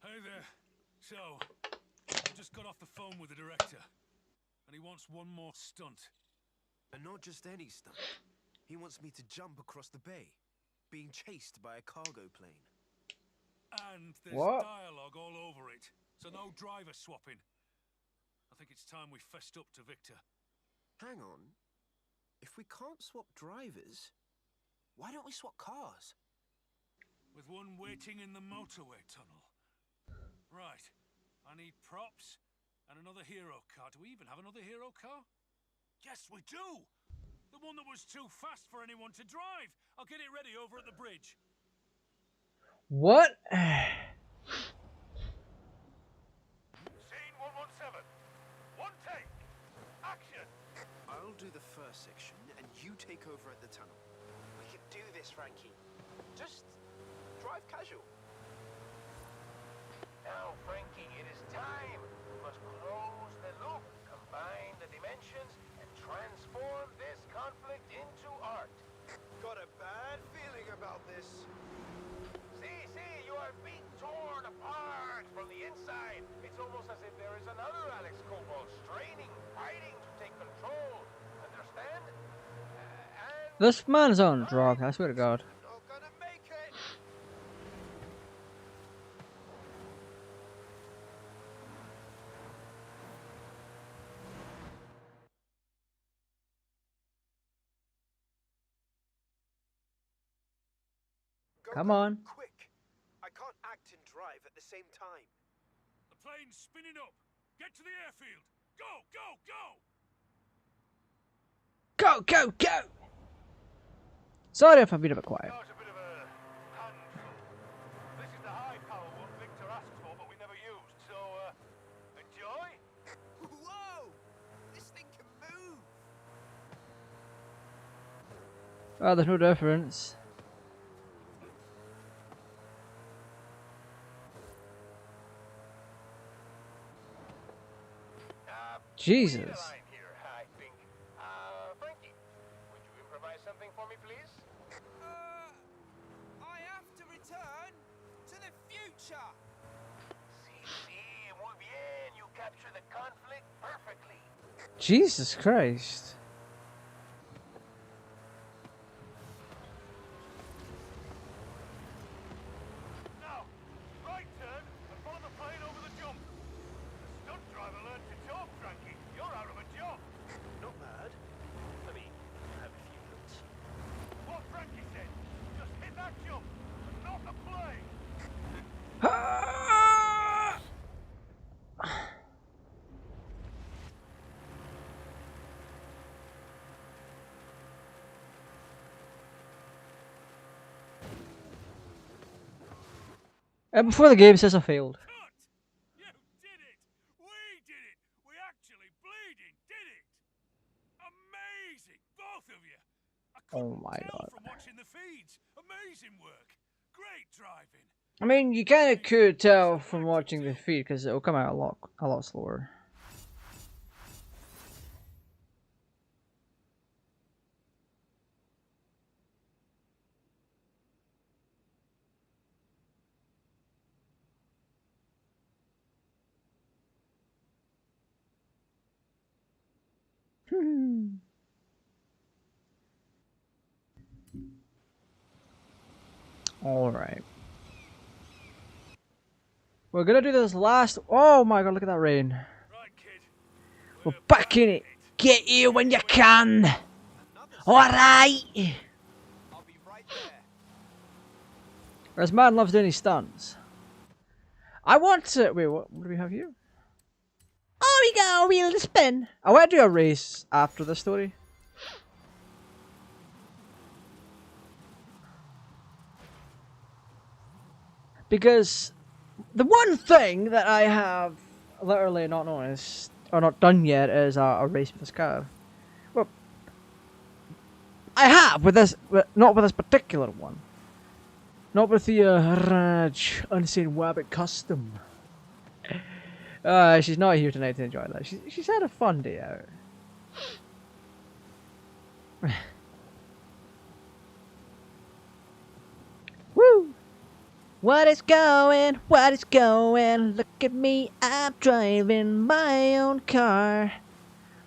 Hey there. So, I just got off the phone with the director, and he wants one more stunt. And not just any stunt. He wants me to jump across the bay, being chased by a cargo plane. And there's What? dialogue all over it, so no driver swapping. I think it's time we fessed up to Victor. Hang on. If we can't swap drivers, why don't we swap cars? With one waiting in the motorway tunnel. Right. I need props and another hero car. Do we even have another hero car? Yes, we do! The one that was too fast for anyone to drive. I'll get it ready over at the bridge. What? Scene 117. One take. Action. I'll do the first section, and you take over at the tunnel. We can do this, Frankie. Just drive casual. Now, Frankie, it is time. We must close the loop, combine the dimensions, and transform this conflict into art. Got a bad feeling about this. See, you are being torn apart from the inside. It's almost as if there is another Alex Cobalt straining, fighting to take control. Understand? And This man's on drug, I swear to God. Not gonna make it. Come on. Quick. I can't act and drive at the same time. The plane's spinning up. Get to the airfield. Go, go, go! Go, go, go! Sorry if I'm being a bit quiet. That was a bit of a handful. This is the high power one Victor asked for, but we never used. So, enjoy. Whoa! This thing can move. Oh, there's no difference. Jesus. Line here, I think. Frankie, would you improvise something for me, please? I have to return to the future. Sí, muy bien. You capture the conflict perfectly. Jesus Christ. Now, right turn and follow the plane over the jump. The stunt driver learned to talk, Frankie. You're out of a job. Not bad. I mean, I have a few notes. What Frankie said. Just hit that jump and not the plane. And before the game says I failed. Cut! You did it! We did it! We actually bleeding did it! Amazing, both of you! I couldn't Oh my tell god. from watching the feeds. Amazing work. Great driving. I mean, you kind of could tell from watching the feed because it'll come out a lot slower. All right. We're gonna do this last. Oh my god! Look at that rain. Right, kid. We're back in it. Get here when you can. Another All right. I'll be right there. This man loves doing his stunts. I want to. Wait, what do we have here? Oh, we got a wheel to spin. I want to do a race after the story. Because the one thing that I have literally not noticed or not done yet is a race with this car. Well, I have with this, not with this particular one. Not with the Raj Unseen Wabbit Custom. She's not here tonight to enjoy that. She's had a fun day out. Woo! What is going? What is going? Look at me, I'm driving my own car.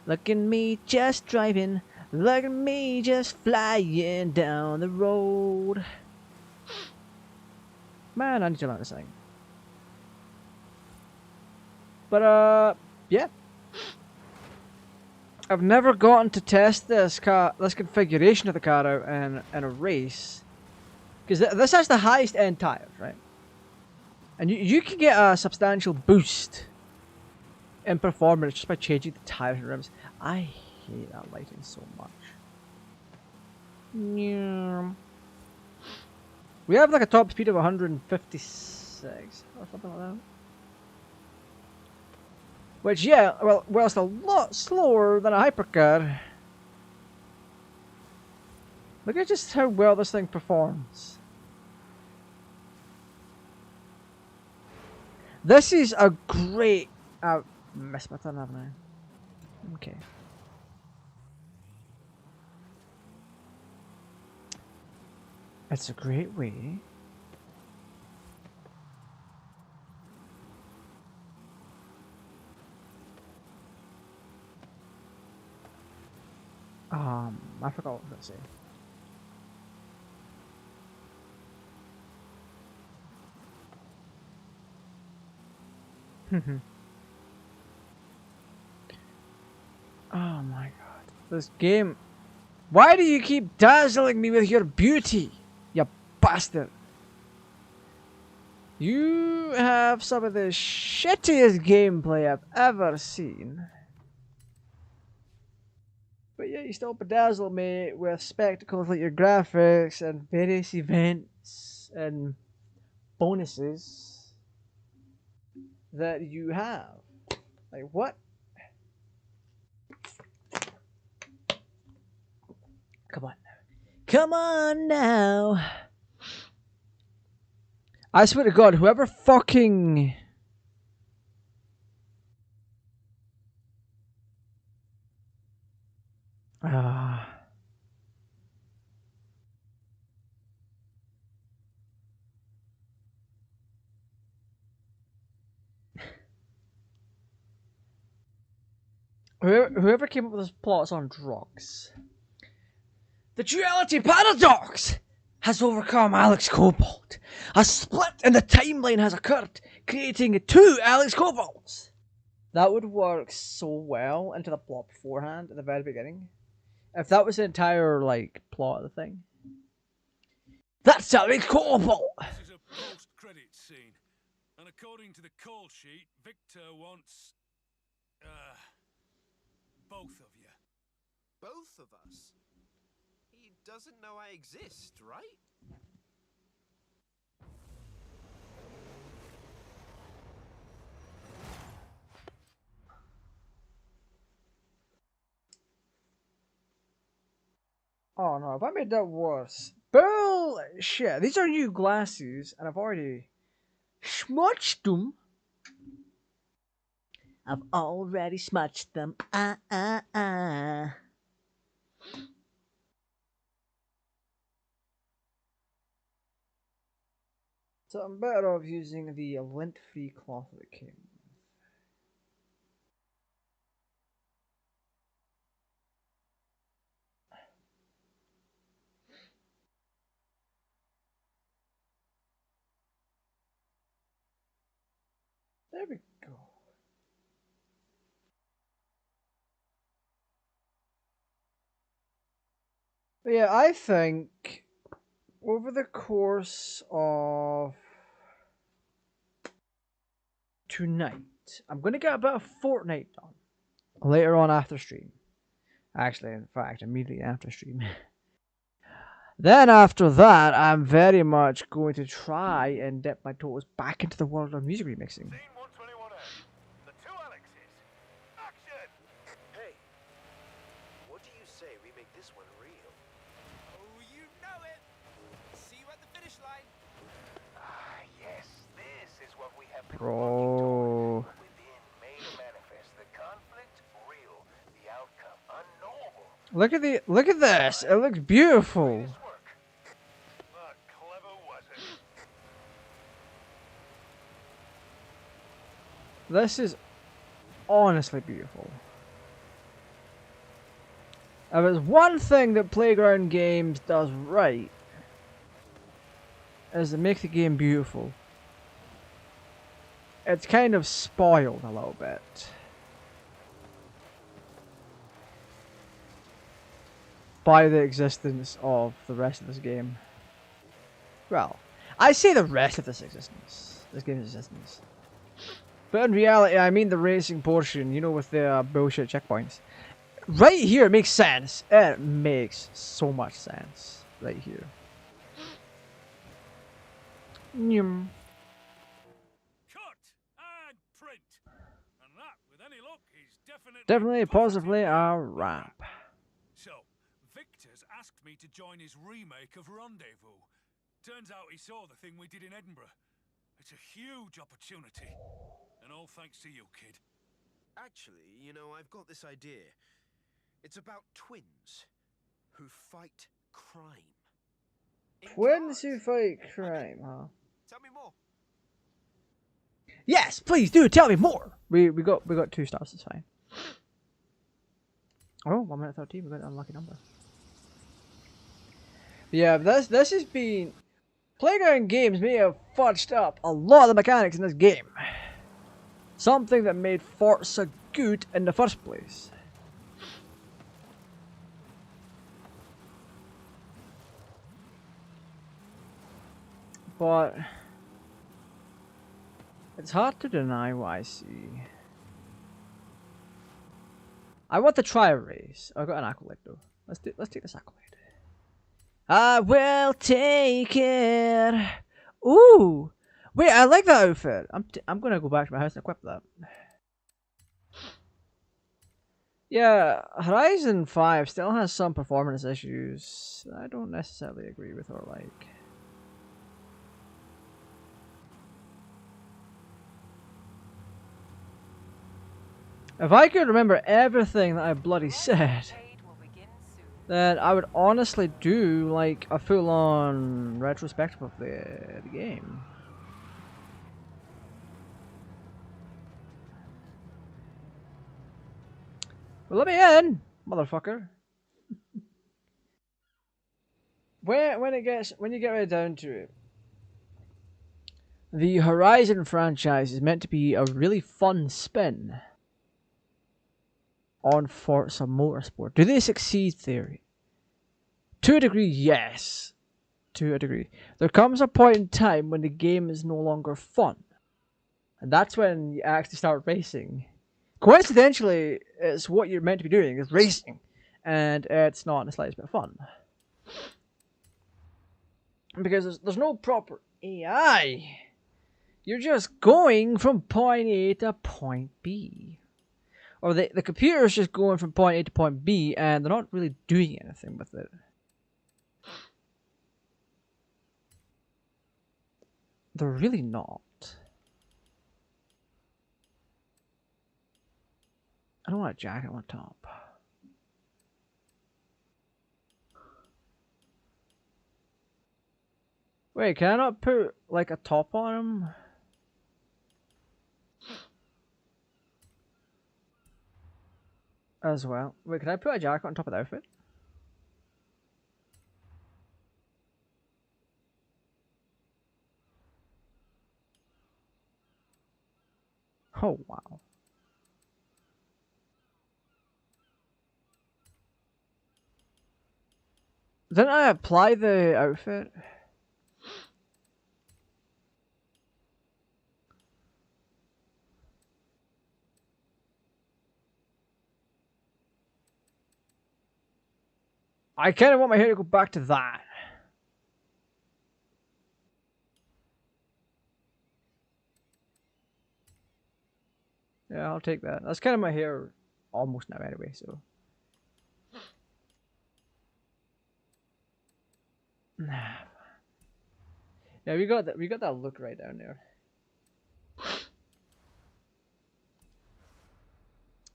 Look at me just driving. Look at me just flying down the road. Man, I need to learn to sing. But yeah. I've never gotten to test this configuration of the car out in a race. Because this has the highest end tires, right? And you can get a substantial boost in performance just by changing the tires and rims. I hate that lighting so much. Yeah. We have like a top speed of 156 or something like that. Which, yeah, well, it's a lot slower than a hypercar. Look at just how well this thing performs. This is a great... missed my turn, haven't I? Okay. It's a great way. I forgot what I was going to say. Oh my god. This game... Why do you keep dazzling me with your beauty, you bastard? You have some of the shittiest gameplay I've ever seen. But yeah, you still bedazzle me with spectacles like your graphics and various events and bonuses that you have. Like, what? Come on now. Come on now. I swear to God, whoever fucking... Whoever came up with this plot is on drugs. The duality paradox has overcome Alex Cobalt. A split in the timeline has occurred, creating two Alex Cobalts. That would work so well into the plot beforehand at the very beginning. If that was the entire like plot of the thing. That's Alex Cobalt. This is a post-credit scene, and according to the call sheet, Victor wants both of you. Both of us? He doesn't know I exist, right? Oh no, if I made that worse. Bullshit. These are new glasses, and I've already smudged them. I've already smudged them. So I'm better off using the lint-free cloth that came. There we go. But yeah, I think over the course of tonight, I'm going to get a bit of Fortnite done. Later on after stream. Actually, in fact, immediately after stream. Then after that, I'm very much going to try and dip my toes back into the world of music remixing. Scene 121A. The two Alexes. Action! Hey, what do you say we make this one real? Oh, you know it. See you at the finish line. Ah, yes, this is what we have been Bro. working toward. Within made manifest the conflict real, the outcome unknowable. Look at this. It looks beautiful. This work. But clever was it? This is honestly beautiful. If there's one thing that Playground Games does right, is to make the game beautiful. It's kind of spoiled a little bit. By the existence of the rest of this game. Well, I say the rest of this game's existence. But in reality, I mean the racing portion, you know, with the bullshit checkpoints. Right here, it makes sense. It makes so much sense. Right here. Nyum. Cut and print. And that, with any luck, is Definitely, positively a wrap. So, Victor's asked me to join his remake of Rendezvous. Turns out he saw the thing we did in Edinburgh. It's a huge opportunity. And all thanks to you, kid. Actually, you know, I've got this idea. It's about twins who fight crime. In Twins cars. who fight crime, huh? Tell me more. Yes, please do tell me more. We got 2 stars. It's fine. Oh, 1 minute 13. We got an unlucky number. Yeah, this has been Playground Games may have fudged up a lot of the mechanics in this game. Something that made Forza good in the first place. But it's hard to deny what I see. I want to try a race. I got an accolade though. Let's take this accolade. I will take it. Ooh, wait! I like that outfit. I'm gonna go back to my house and equip that. Yeah, Horizon 5 still has some performance issues I don't necessarily agree with or like. If I could remember everything that I bloody said, then I would honestly do like a full-on retrospective of the game. Well, let me in, motherfucker. When you get right down to it, the Horizon franchise is meant to be a really fun spin on Forza Motorsport. Do they succeed? Theory. To a degree, yes. To a degree. There comes a point in time when the game is no longer fun. And that's when you actually start racing. Coincidentally, it's what you're meant to be doing, is racing. And it's not in the slightest bit of fun. Because there's no proper AI. You're just going from point A to point B. Or the computer's just going from point A to point B, and they're not really doing anything with it. They're really not. I don't want a jacket on top. Wait, can I not put like a top on him? As well. Wait, can I put a jacket on top of the outfit? Oh wow. Didn't I apply the outfit? I kind of want my hair to go back to that. Yeah, I'll take that. That's kind of my hair almost now anyway, so. Yeah, we got that look right down there.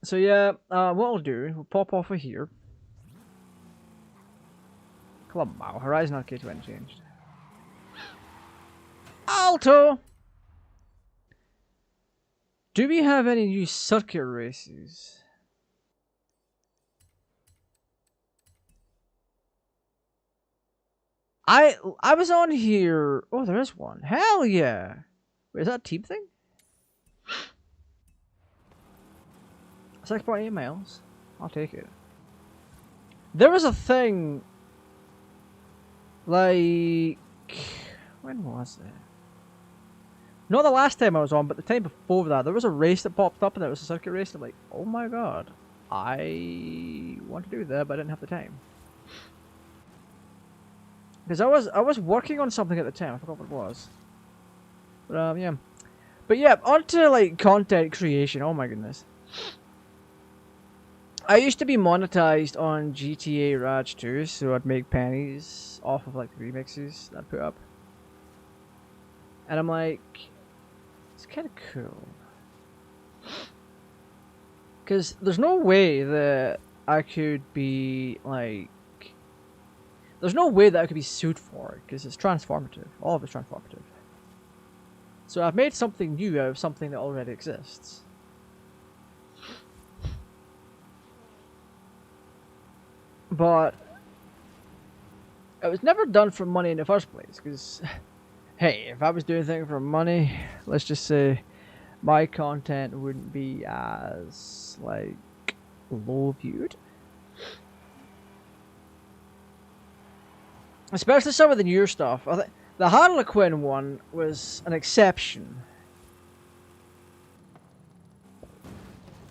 So yeah, what I'll do, we'll pop off of here. Club Wow, Horizon Arcade 20 changed. Alto! Do we have any new circuit races? I was on here. Oh, there is one. Hell yeah! Wait, is that a team thing? 6.8 miles. I'll take it. There was a thing. Like, when was it? Not the last time I was on, but the time before that, there was a race that popped up, and it was a circuit race. And I'm like, oh my god, I want to do that, but I didn't have the time. Because I was working on something at the time. I forgot what it was. But yeah. But yeah, onto like content creation. Oh my goodness. I used to be monetized on GTA Raj 2, so I'd make pennies off of like remixes that I'd put up. And I'm like, it's kind of cool. Because there's no way that I could be like, there's no way that I could be sued for it, because it's transformative. All of it's transformative. So I've made something new out of something that already exists. But it was never done for money in the first place, because, hey, if I was doing things for money, let's just say my content wouldn't be as, like, low viewed. Especially some of the newer stuff. I think the Harlequin one was an exception.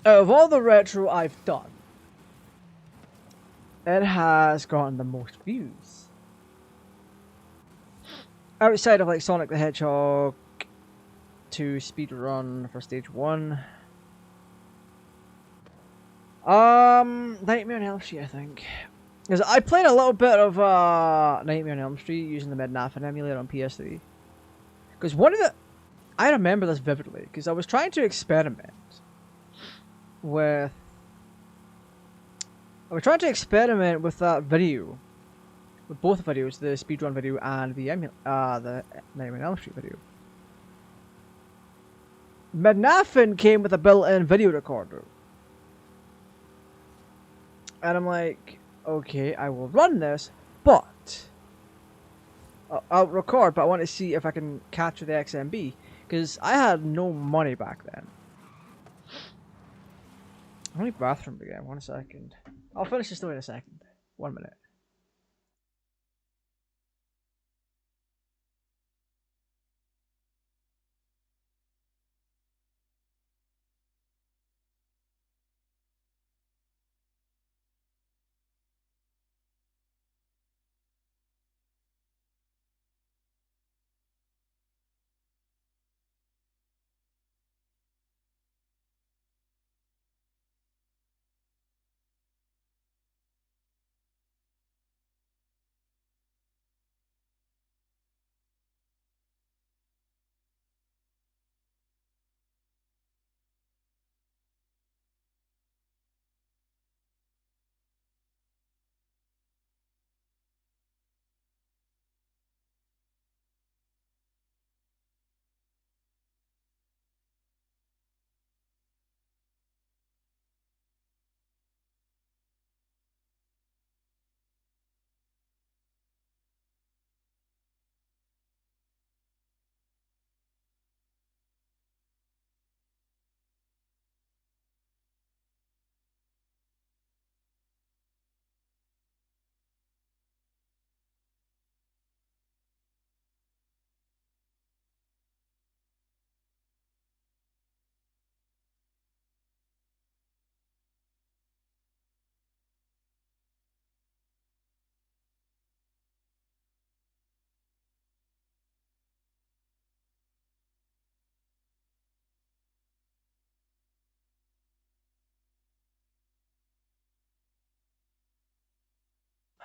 Out of all the retro I've done, it has gotten the most views. Outside of like Sonic the Hedgehog 2 speedrun for stage 1. Nightmare on Elm Street, I think. Because I played a little bit of Nightmare on Elm Street using the Midnaffin emulator on PS3. Because one of the... I remember this vividly, because I was trying to experiment with... that video. With both videos, the speedrun video and the Nightmare on Elm Street video. Midnaffin came with a built-in video recorder. And I'm like, okay, I will run this, but I'll record, but I want to see if I can capture the XMB, because I had no money back then. I need bathroom again, 1 second. I'll finish this story in a second. 1 minute.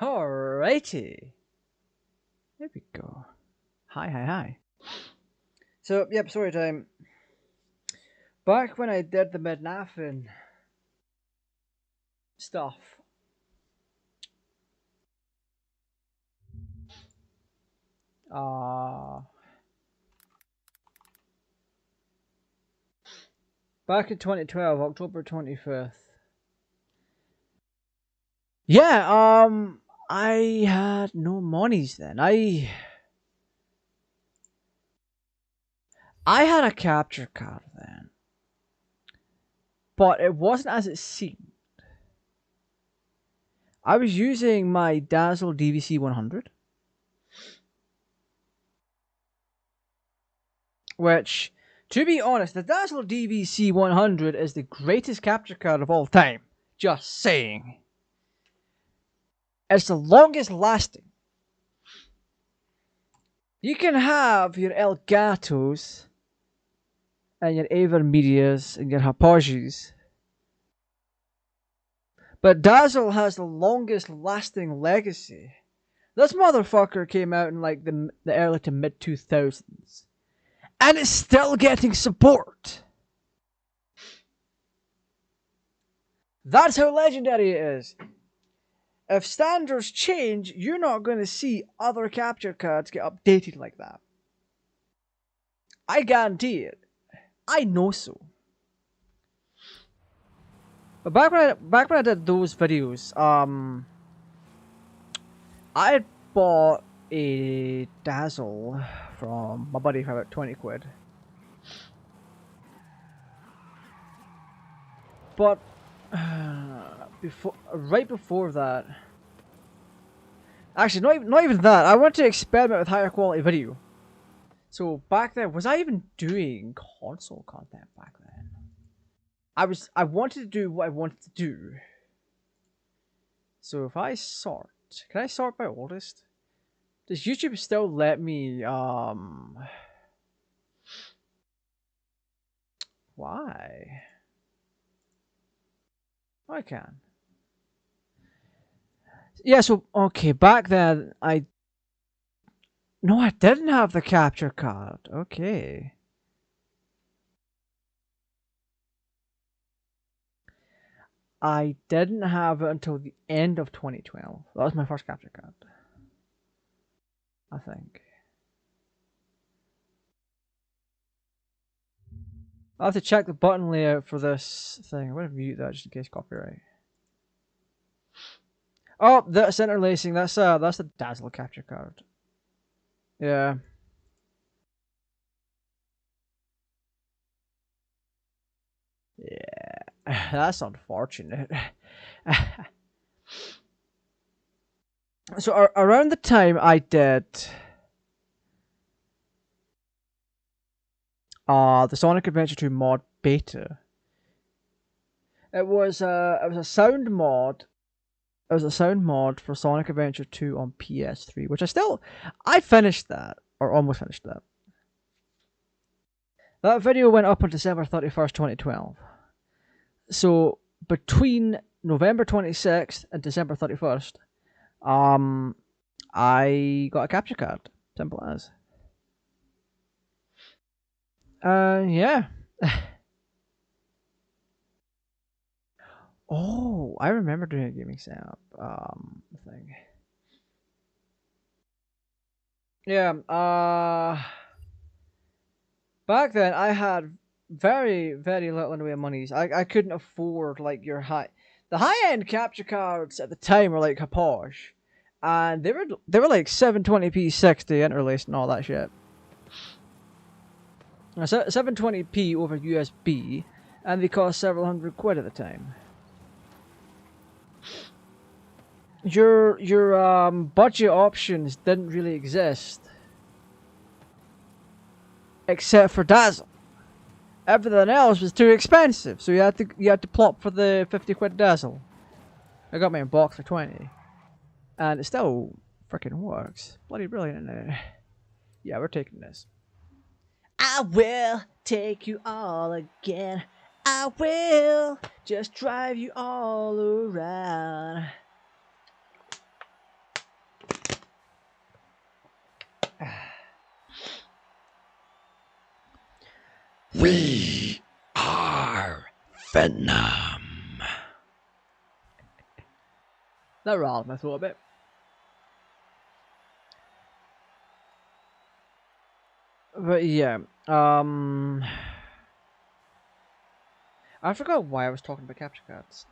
Alrighty. There we go. Hi. So, yep, story time. Back when I did the Midnaffin stuff, back in 2012, October 25th. Yeah, I had no monies then. I had a capture card then, but it wasn't as it seemed. I was using my Dazzle DVC 100, which, to be honest, the Dazzle DVC 100 is the greatest capture card of all time. Just saying. It's the longest lasting. You can have your Elgatos and your Avermedias and your Hapages, but Dazzle has the longest lasting legacy. This motherfucker came out in like the early to mid 2000s, and it's still getting support. That's how legendary it is. If standards change, you're not going to see other capture cards get updated like that. I guarantee it. I know so. But back when I did those videos, I bought a Dazzle from my buddy for about 20 quid. But right before that, actually not even that, I wanted to experiment with higher quality video. So back then, was I even doing console content back then? I wanted to do what I wanted to do. So if I sort, can I sort by oldest? Does YouTube still let me why? I can. Yeah, so okay, back then no, I didn't have the capture card. Okay. I didn't have it until the end of 2012. That was my first capture card, I think. I'll have to check the button layout for this thing. I'm going to mute that just in case copyright. Oh, that's interlacing. That's the Dazzle capture card. Yeah. Yeah. That's unfortunate. So around the time I did the Sonic Adventure 2 mod beta, it was a sound mod. It was a sound mod for Sonic Adventure 2 on PS3, which I finished that, or almost finished that. That video went up on December 31st, 2012. So between November 26th and December 31st, I got a capture card. Simple as. Yeah. Oh, I remember doing a gaming setup thing. Yeah, back then I had very, very little in the way of monies. I couldn't afford like the high end capture cards at the time were like Hapage, and they were like 720p 60 interlaced and all that shit. 720p over USB, and they cost several hundred quid at the time. Your budget options didn't really exist, except for Dazzle. Everything else was too expensive, so you had to plop for the 50 quid Dazzle. I got my box for 20, and it still freaking works. Bloody brilliant, isn't it? Yeah, we're taking this. I will take you all again. I will just drive you all around. We are Vietnam. That rattled my throat a bit. But yeah, I forgot why I was talking about capture cards.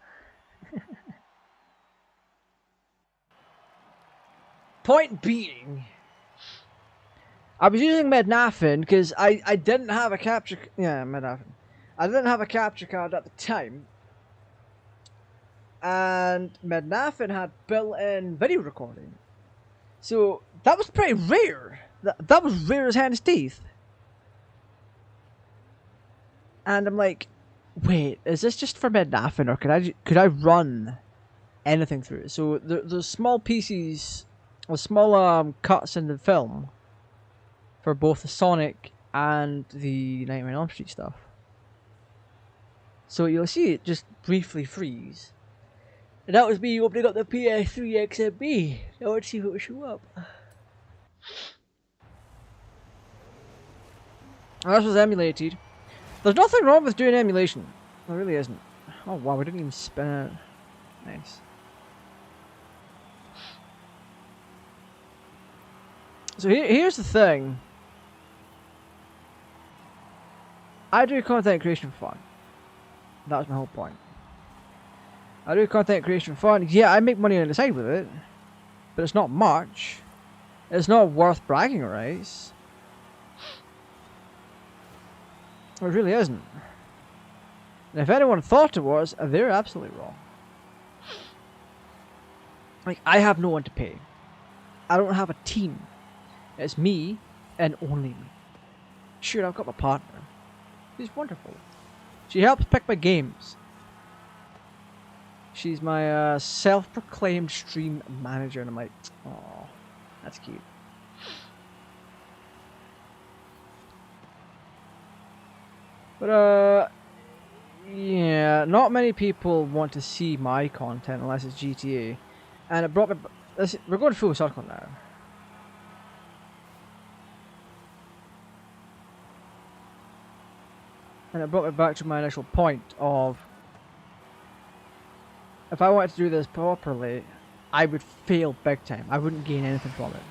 Point being, I was using Mednafen because I didn't have a capture. Yeah, Mednafen. I didn't have a capture card at the time, and Mednafen had built-in video recording, so that was pretty rare. That was rare as hen's teeth. And I'm like, wait, is this just for Mednafen, or could I run anything through it? So there's small pieces, or small cuts in the film for both the Sonic and the Nightmare on Elm Street stuff. So you'll see it just briefly freeze. And that was me opening up the PS3 XMB. Now let's see what will show up. This was emulated. There's nothing wrong with doing emulation. There really isn't. Oh wow, we didn't even spin it. Nice. So here's the thing. I do content creation for fun. That was my whole point. I do content creation for fun. Yeah, I make money on the side with it. But it's not much. It's not worth bragging rights. It really isn't. And if anyone thought it was, they're absolutely wrong. Like, I have no one to pay. I don't have a team. It's me and only me. Sure, I've got my partner. She's wonderful. She helps pick my games. She's my self-proclaimed stream manager, and I'm like, oh, that's cute. But yeah, not many people want to see my content unless it's GTA, and it brought me. We're going full circle now. And it brought me back to my initial point of, if I wanted to do this properly, I would fail big time. I wouldn't gain anything from it.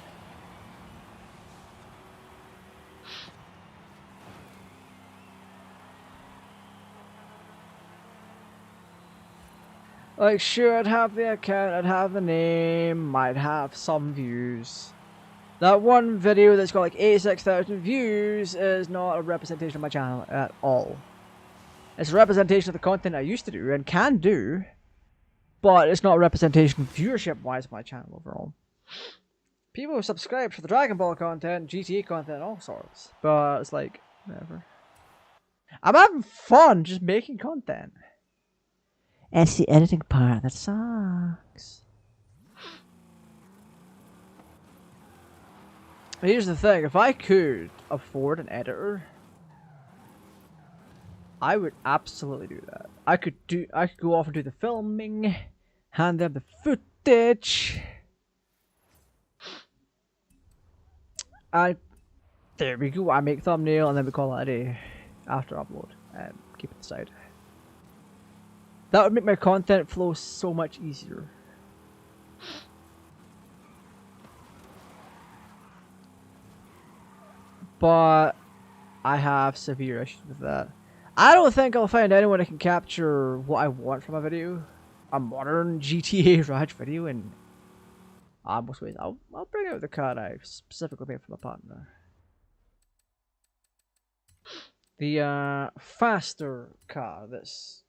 Like, sure, I'd have the account, I'd have the name, might have some views. That one video that's got like 86,000 views is not a representation of my channel at all. It's a representation of the content I used to do and can do, but it's not a representation viewership-wise of my channel overall. People have subscribed for the Dragon Ball content, GTA content, all sorts, but it's like, whatever. I'm having fun just making content. It's the editing part that sucks. Here's the thing, if I could afford an editor, I would absolutely do that. I could go off and do the filming, hand them the footage. There we go, I make thumbnail and then we call it a day after upload and keep it aside. That would make my content flow so much easier. But I have severe issues with that. I don't think I'll find anyone that can capture what I want from a video. A modern GTA Raj video, and most ways I'll bring out the card I specifically made for my partner. The faster car that's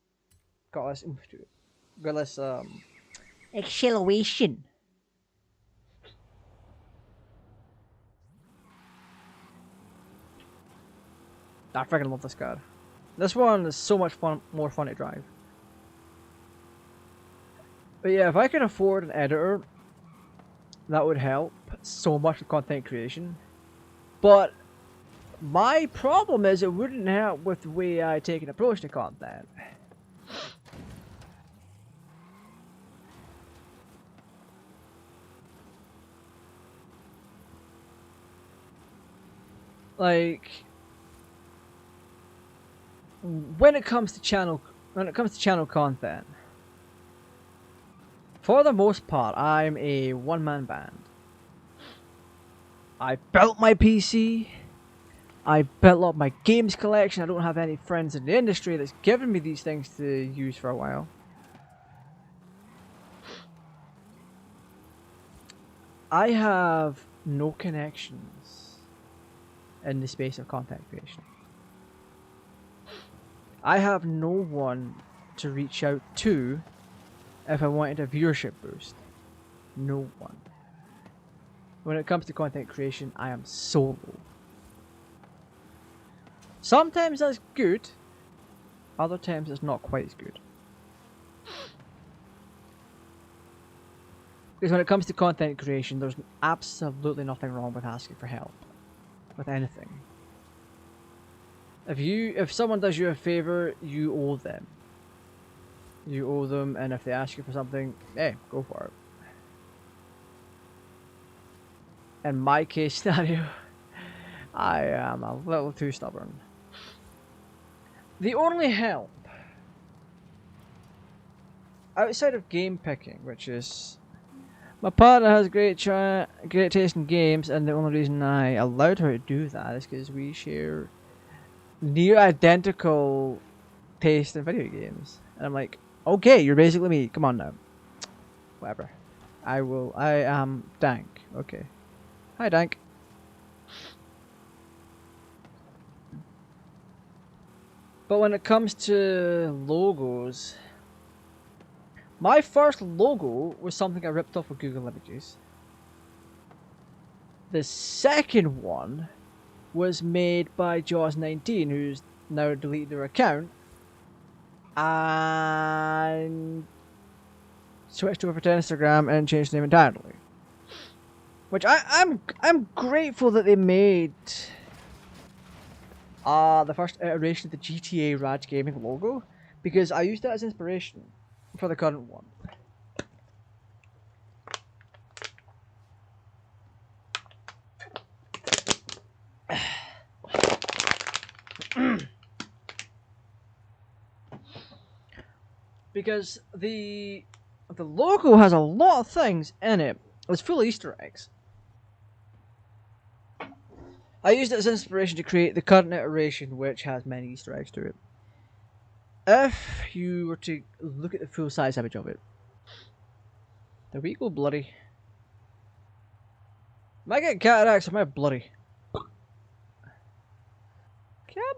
got less oomph to it. Got less acceleration. I freaking love this car. This one is so much more fun to drive. But yeah, if I could afford an editor, that would help so much with content creation. But my problem is it wouldn't help with the way I take an approach to content. Like, when it comes to channel content, for the most part, I'm a one-man band. I built my PC. I built up my games collection. I don't have any friends in the industry that's given me these things to use for a while. I have no connections in the space of content creation. I have no one to reach out to if I wanted a viewership boost. No one. When it comes to content creation, I am solo. Sometimes that's good, other times it's not quite as good. Because when it comes to content creation, there's absolutely nothing wrong with asking for help with anything. If someone does you a favor, you owe them. You owe them, and if they ask you for something, hey, go for it. In my case scenario, I am a little too stubborn. The only help outside of game picking, which is my partner has great taste in games, and the only reason I allowed her to do that is because we share near identical taste in video games. And I'm like, okay, you're basically me. Come on now. Whatever. I am Dank. Okay. Hi, Dank. But when it comes to logos, my first logo was something I ripped off of Google Images. The second one was made by Jaws19, who's now deleted their account and switched over to Instagram and changed the name entirely. Which I'm grateful that they made the first iteration of the GTArajgaming logo, because I used it as inspiration for the current one. Because the logo has a lot of things in it. It's full of Easter eggs. I used it as inspiration to create the current iteration, which has many Easter eggs to it. If you were to look at the full size image of it, there we go, bloody. Am I getting cataracts or am I bloody? Come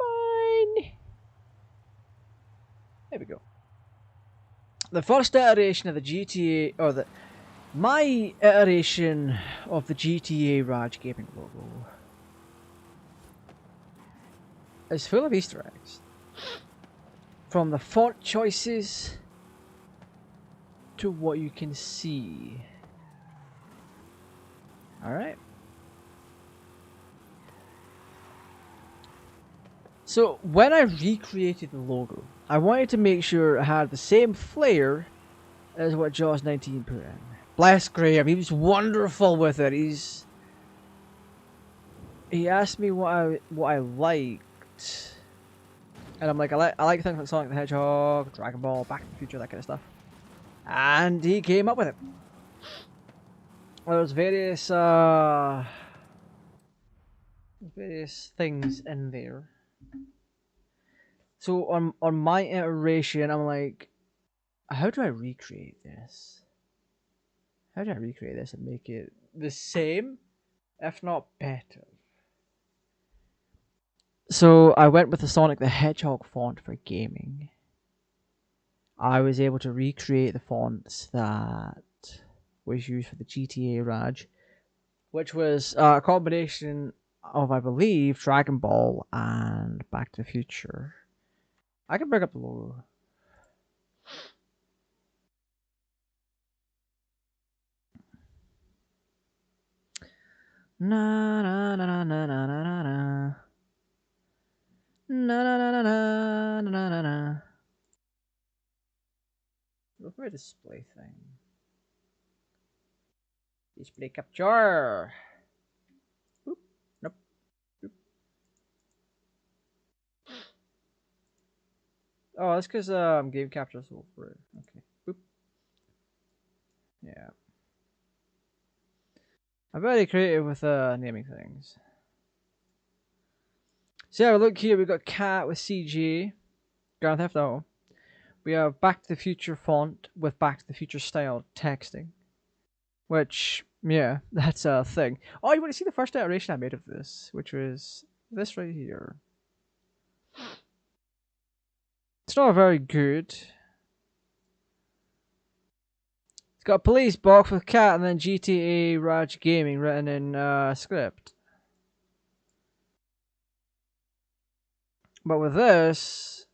on! There we go. The first iteration of the GTA, or my iteration of the GTArajgaming logo is full of Easter eggs. From the font choices to what you can see. Alright. So when I recreated the logo, I wanted to make sure it had the same flair as what Jaws19 put in. Bless Graham, he was wonderful with it. He asked me what I liked, and I'm like, I like things like Sonic the Hedgehog, Dragon Ball, Back to the Future, that kind of stuff. And he came up with it. There's various things in there. So on my iteration, I'm like, how do I recreate this? How do I recreate this and make it the same, if not better? So I went with the Sonic the Hedgehog font for gaming. I was able to recreate the fonts that was used for the GTA Raj, which was a combination of, I believe, Dragon Ball and Back to the Future. I can bring up the logo. Na na na na na na na na. Na na na na na na na na. Look for a display thing. Display capture. Oop. Nope. Oop. Oh, that's because game capture is over. Okay. Boop. Yeah. I'm very creative with naming things. So yeah, look here. We've got cat with CG, Grand Theft Auto. We have Back to the Future font with Back to the Future style texting, which yeah, that's a thing. Oh, you want to see the first iteration I made of this, which was this right here. It's not very good. It's got a police box with cat and then GTArajgaming written in script. But with this,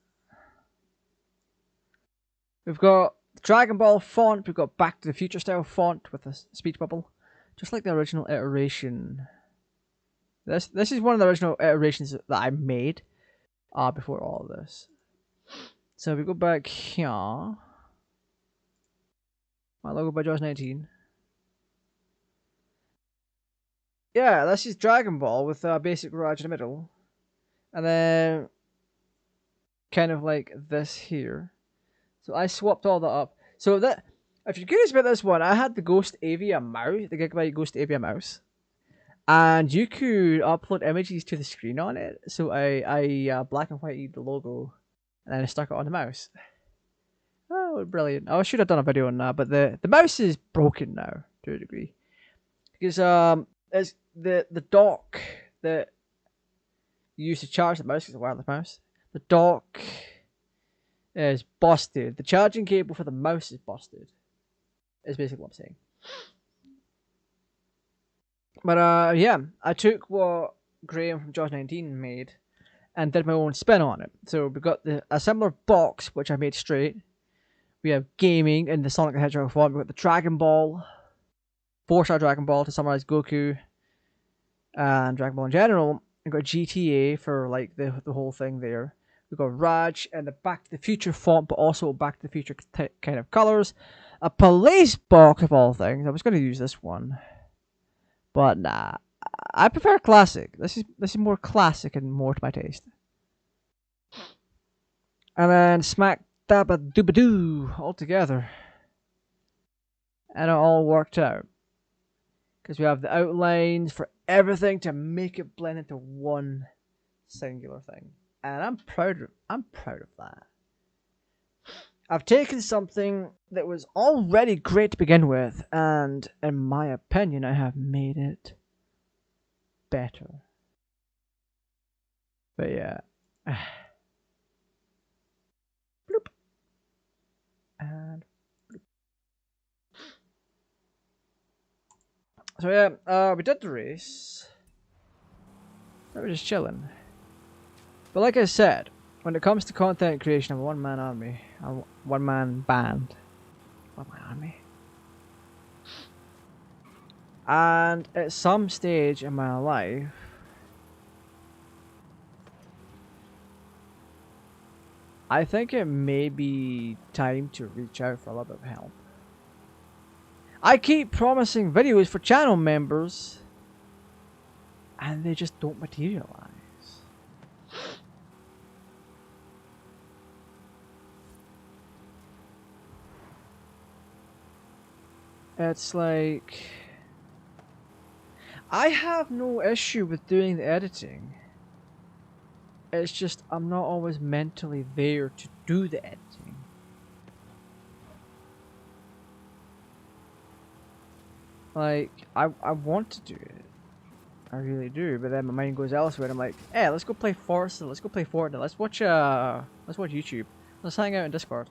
we've got Dragon Ball font, we've got Back to the Future style font with a speech bubble, just like the original iteration. This is one of the original iterations that I made before all of this. So we go back here. My logo by Jaws19. Yeah, this is Dragon Ball with a basic garage in the middle. And then kind of like this here. So I swapped all that up. So that, if you're curious about this one, I had the Ghost Avia mouse, the Gigabyte Ghost Avia mouse. And you could upload images to the screen on it. So I black and white the logo and then I stuck it on the mouse. Oh, brilliant. I should have done a video on that, but the mouse is broken now to a degree. Because it's the dock that you use to charge the mouse, because it's a wireless mouse. The dock is busted. The charging cable for the mouse is busted. Is basically what I'm saying. But yeah, I took what Graham from Jaws19 made and did my own spin on it. So we got a similar box which I made straight. We have gaming in the Sonic the Hedgehog font. We got the Dragon Ball, 4-star Dragon Ball to summarize Goku and Dragon Ball in general. We got GTA for like the whole thing there. We got Raj and the Back to the Future font, but also Back to the Future kind of colors. A police box of all things. I was going to use this one, but nah. I prefer classic. This is more classic and more to my taste. And then smack dabba dooba doo all together. And it all worked out. Because we have the outlines for everything to make it blend into one singular thing. And I'm proud of that. I've taken something that was already great to begin with, and in my opinion, I have made it better. But yeah. Bloop. And bloop. So yeah, we did the race. We were just chilling. But like I said, when it comes to content creation, I'm a one-man army. A one-man band. One-man army. And at some stage in my life, I think it may be time to reach out for a little bit of help. I keep promising videos for channel members, and they just don't materialize. It's like, I have no issue with doing the editing. It's just I'm not always mentally there to do the editing. Like, I want to do it. I really do, but then my mind goes elsewhere and I'm like, hey, let's go play Forza, let's go play Fortnite, let's watch YouTube. Let's hang out in Discord.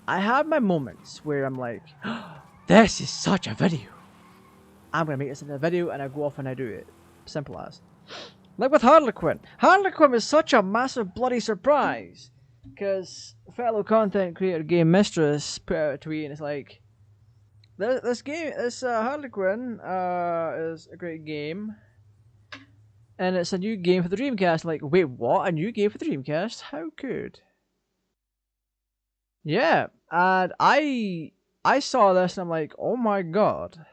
I have my moments where I'm like, oh, this is such a video. I'm gonna make this into a video, and I go off and I do it. Simple as. Like with Harlequin. Harlequin was such a massive bloody surprise. Because fellow content creator Game Mistress put out a tweet and it's like, this Harlequin is a great game. And it's a new game for the Dreamcast. Like, wait, what? A new game for the Dreamcast? How good? Yeah, and I saw this and I'm like, oh my god.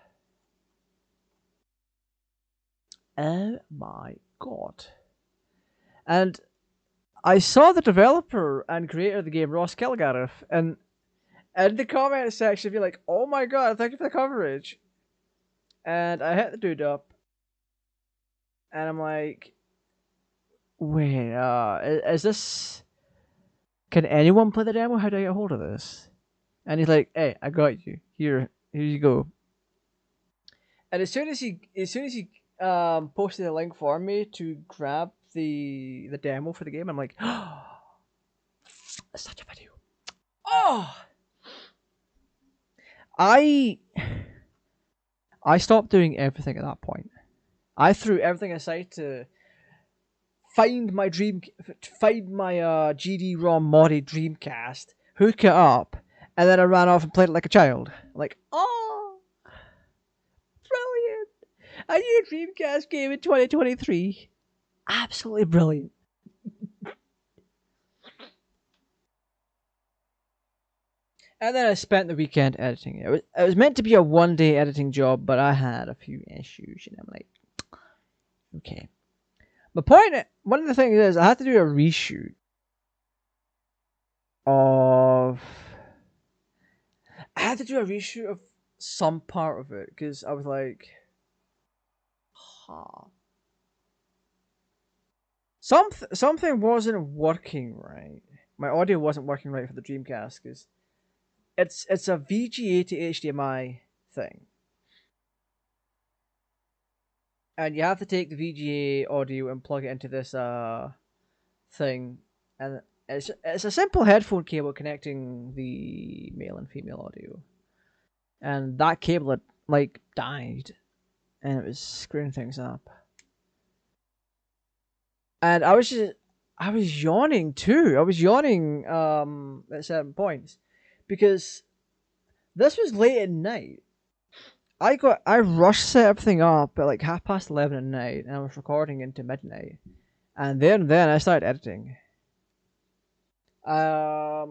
Oh my god. And I saw the developer and creator of the game, Ross Kilgariff, and in the comment section be like, "Oh my god, thank you for the coverage." And I hit the dude up, and I'm like, "Wait, is this? Can anyone play the demo? How do I get a hold of this?" And he's like, "Hey, I got you. Here you go." And as soon as he posted a link for me to grab the demo for the game, I'm like, "Oh, such a video." Oh, I stopped doing everything at that point. I threw everything aside to find my GD-ROM modded Dreamcast, hook it up, and then I ran off and played it like a child. Like, oh, brilliant! A new Dreamcast game in 2023. Absolutely brilliant. And then I spent the weekend editing it. It was meant to be a one-day editing job, but I had a few issues, and I'm like, okay. My point, one of the things is, I had to do a reshoot of. I had to do a reshoot of some part of it because I was like, huh. Something wasn't working right. My audio wasn't working right for the Dreamcast because it's a VGA to HDMI thing. And you have to take the VGA audio and plug it into this thing, and it's a simple headphone cable connecting the male and female audio, and that cable had like died, and it was screwing things up. And I was yawning too. I was yawning at certain points because this was late at night. I rushed set everything up at like 11:30 at night, and I was recording into midnight. And then I started editing. I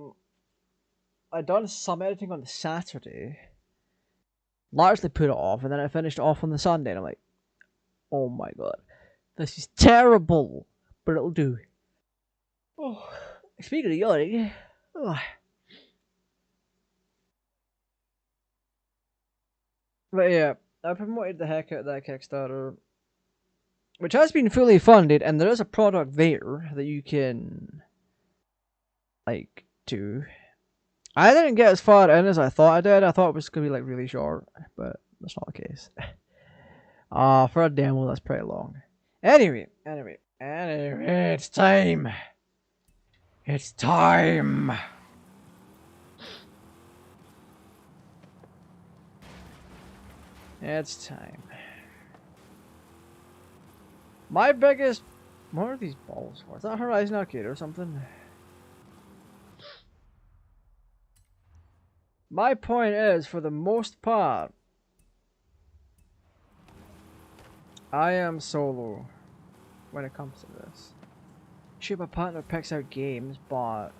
done some editing on the Saturday. Largely put it off, and then I finished off on the Sunday, and I'm like, oh my god, this is terrible, but it'll do. Oh, speaking of yawning, but yeah, I promoted the heck out of that Kickstarter, which has been fully funded, and there is a product there that you can like do. I didn't get as far in as I thought I did. I thought it was gonna be like really short, but that's not the case. For a demo, that's pretty long. Anyway, it's time. It's time. It's time. My biggest... What are these balls for? Is that Horizon Arcade or something? My point is, for the most part, I am solo when it comes to this. Sure, my partner picks out games, but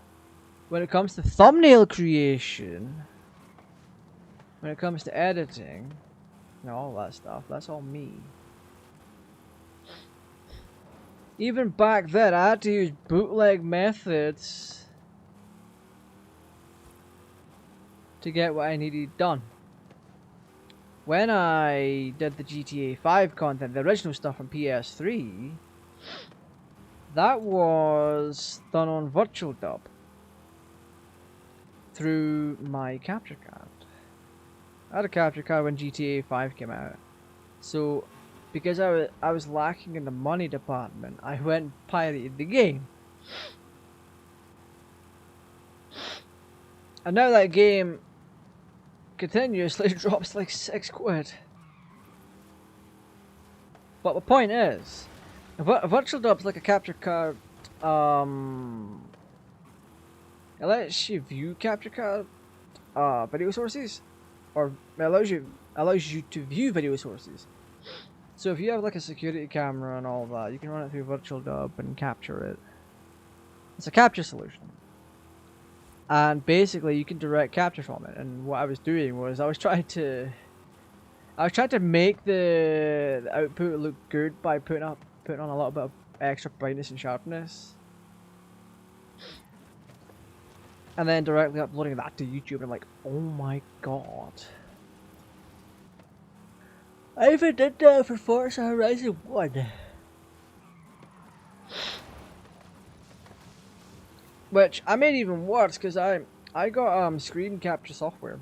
when it comes to thumbnail creation, when it comes to editing, and all that stuff, that's all me. Even back then, I had to use bootleg methods to get what I needed done. When I did the GTA 5 content, the original stuff on PS3, that was done on Virtual Dub through my capture card. I had a capture card when GTA 5 came out, so because I was lacking in the money department, I went and pirated the game. And now that game continuously drops like £6. But the point is, Virtual Dub's like a capture card. It lets you view capture card video sources, or it allows you to view video sources. So if you have like a security camera and all that, you can run it through Virtual Dub and capture it. It's a capture solution. And basically you can direct capture from it. And what I was doing was I was trying to make the output look good by putting on a little bit of extra brightness and sharpness. And then directly uploading that to YouTube, and I'm like, oh my god. I even did that for Forza Horizon 1. Which I made even worse because I got screen capture software.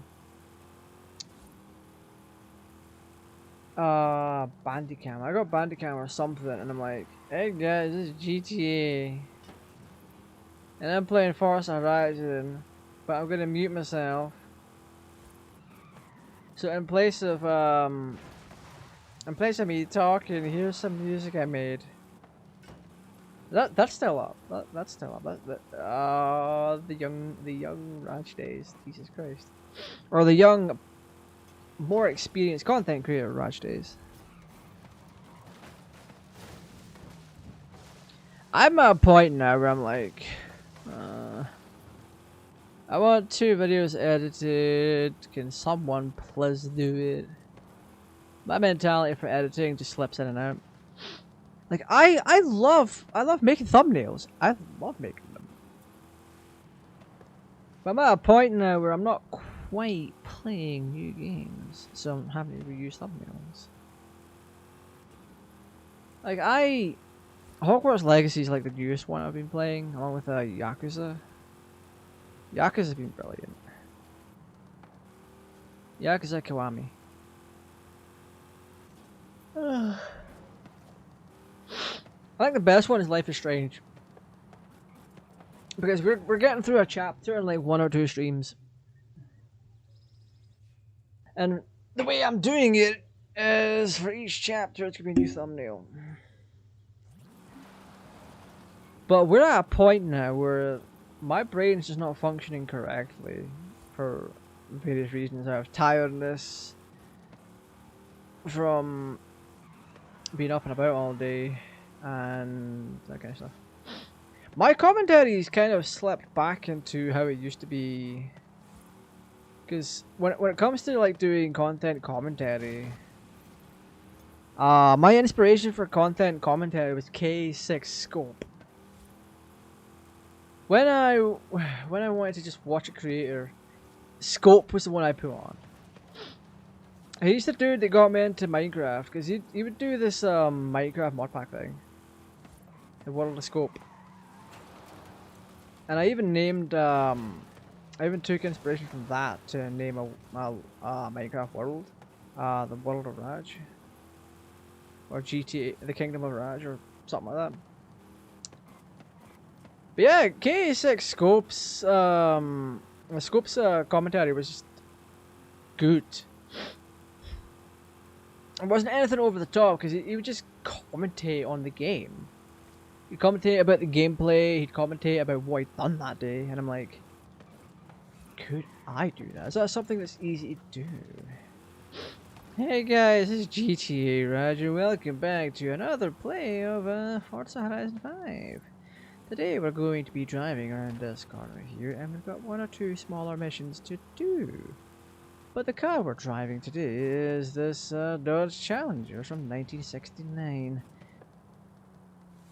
Bandicam. I got Bandicam or something, and I'm like, hey guys, this is GTA. And I'm playing Forza Horizon, but I'm gonna mute myself. So in place of me talking, here's some music I made. That's still up. That's still up. The young Raj days. Jesus Christ. Or the young, more experienced content creator Raj days. I'm at a point now where I'm like, I want 2 videos edited. Can someone please do it? My mentality for editing just slips in and out. Like I love making thumbnails. I love making them. But I'm at a point now where I'm not quite playing new games, so I'm having to reuse thumbnails. Like Hogwarts Legacy is like the newest one I've been playing, along with Yakuza. Yakuza's been brilliant. Yakuza Kiwami. I think the best one is Life is Strange. Because we're getting through a chapter in like 1 or 2 streams. And the way I'm doing it is for each chapter it's gonna be a new thumbnail. But we're at a point now where my brain's just not functioning correctly for various reasons. I have tiredness from being up and about all day and that kind of stuff. My commentary's kind of slipped back into how it used to be. Because when it comes to like doing content commentary, my inspiration for content commentary was K6 Scope. When I wanted to just watch a creator, Scope was the one I put on. He's the dude that got me into Minecraft because he would do this Minecraft mod pack thing, the World of Scope. And I even named I even took inspiration from that to name a Minecraft world, the World of Raj, or GTA, the Kingdom of Raj, or something like that. But yeah, K6 Scope's commentary was just good. It wasn't anything over the top because he would just commentate on the game. He'd commentate about the gameplay, he'd commentate about what he'd done that day, and I'm like, could I do that? Is that something that's easy to do? Hey guys, this is GTAraj and welcome back to another play of Forza Horizon 5. Today we're going to be driving around this corner here and we've got 1 or 2 smaller missions to do. But the car we're driving today is this Dodge Challenger from 1969.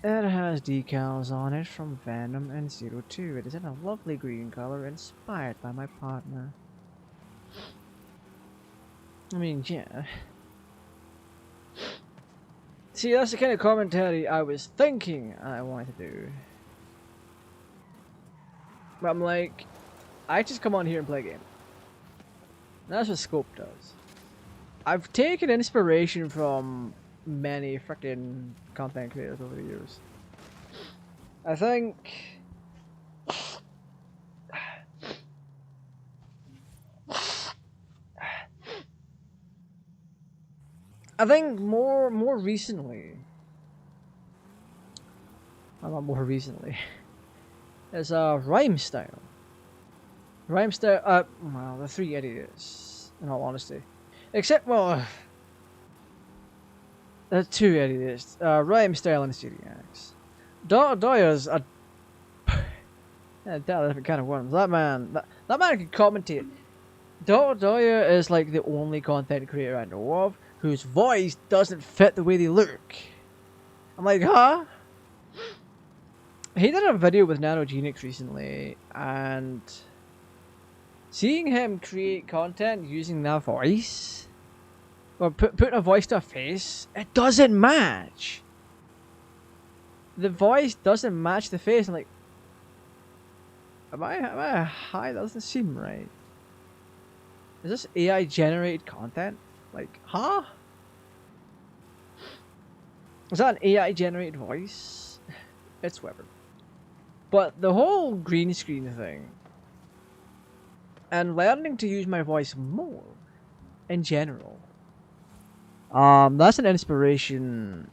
It has decals on it from Venom and 02. It is in a lovely green color inspired by my partner. I mean, yeah. See, that's the kind of commentary I was thinking I wanted to do. But I'm like, I just come on here and play a game. That's what Scope does. I've taken inspiration from many freaking content creators over the years. I think more recently. Well, not more recently. Is Rhyme Style. Rhyme Style. Well, the 3 idiots. In all honesty, except the 2 idiots. Rhyme Style and Celiacs. Doya's a different kind of worms. That man can commentate. Doya is like the only content creator I know of whose voice doesn't fit the way they look. I'm like, huh? he did a video with Nanogenix recently, and seeing him create content using that voice, or putting a voice to a face, it doesn't match. The voice doesn't match the face. I'm like, am I high? That doesn't seem right. Is this AI generated content? Like, huh? Is that an AI generated voice? It's whatever. But the whole green screen thing, and learning to use my voice more in general, that's an inspiration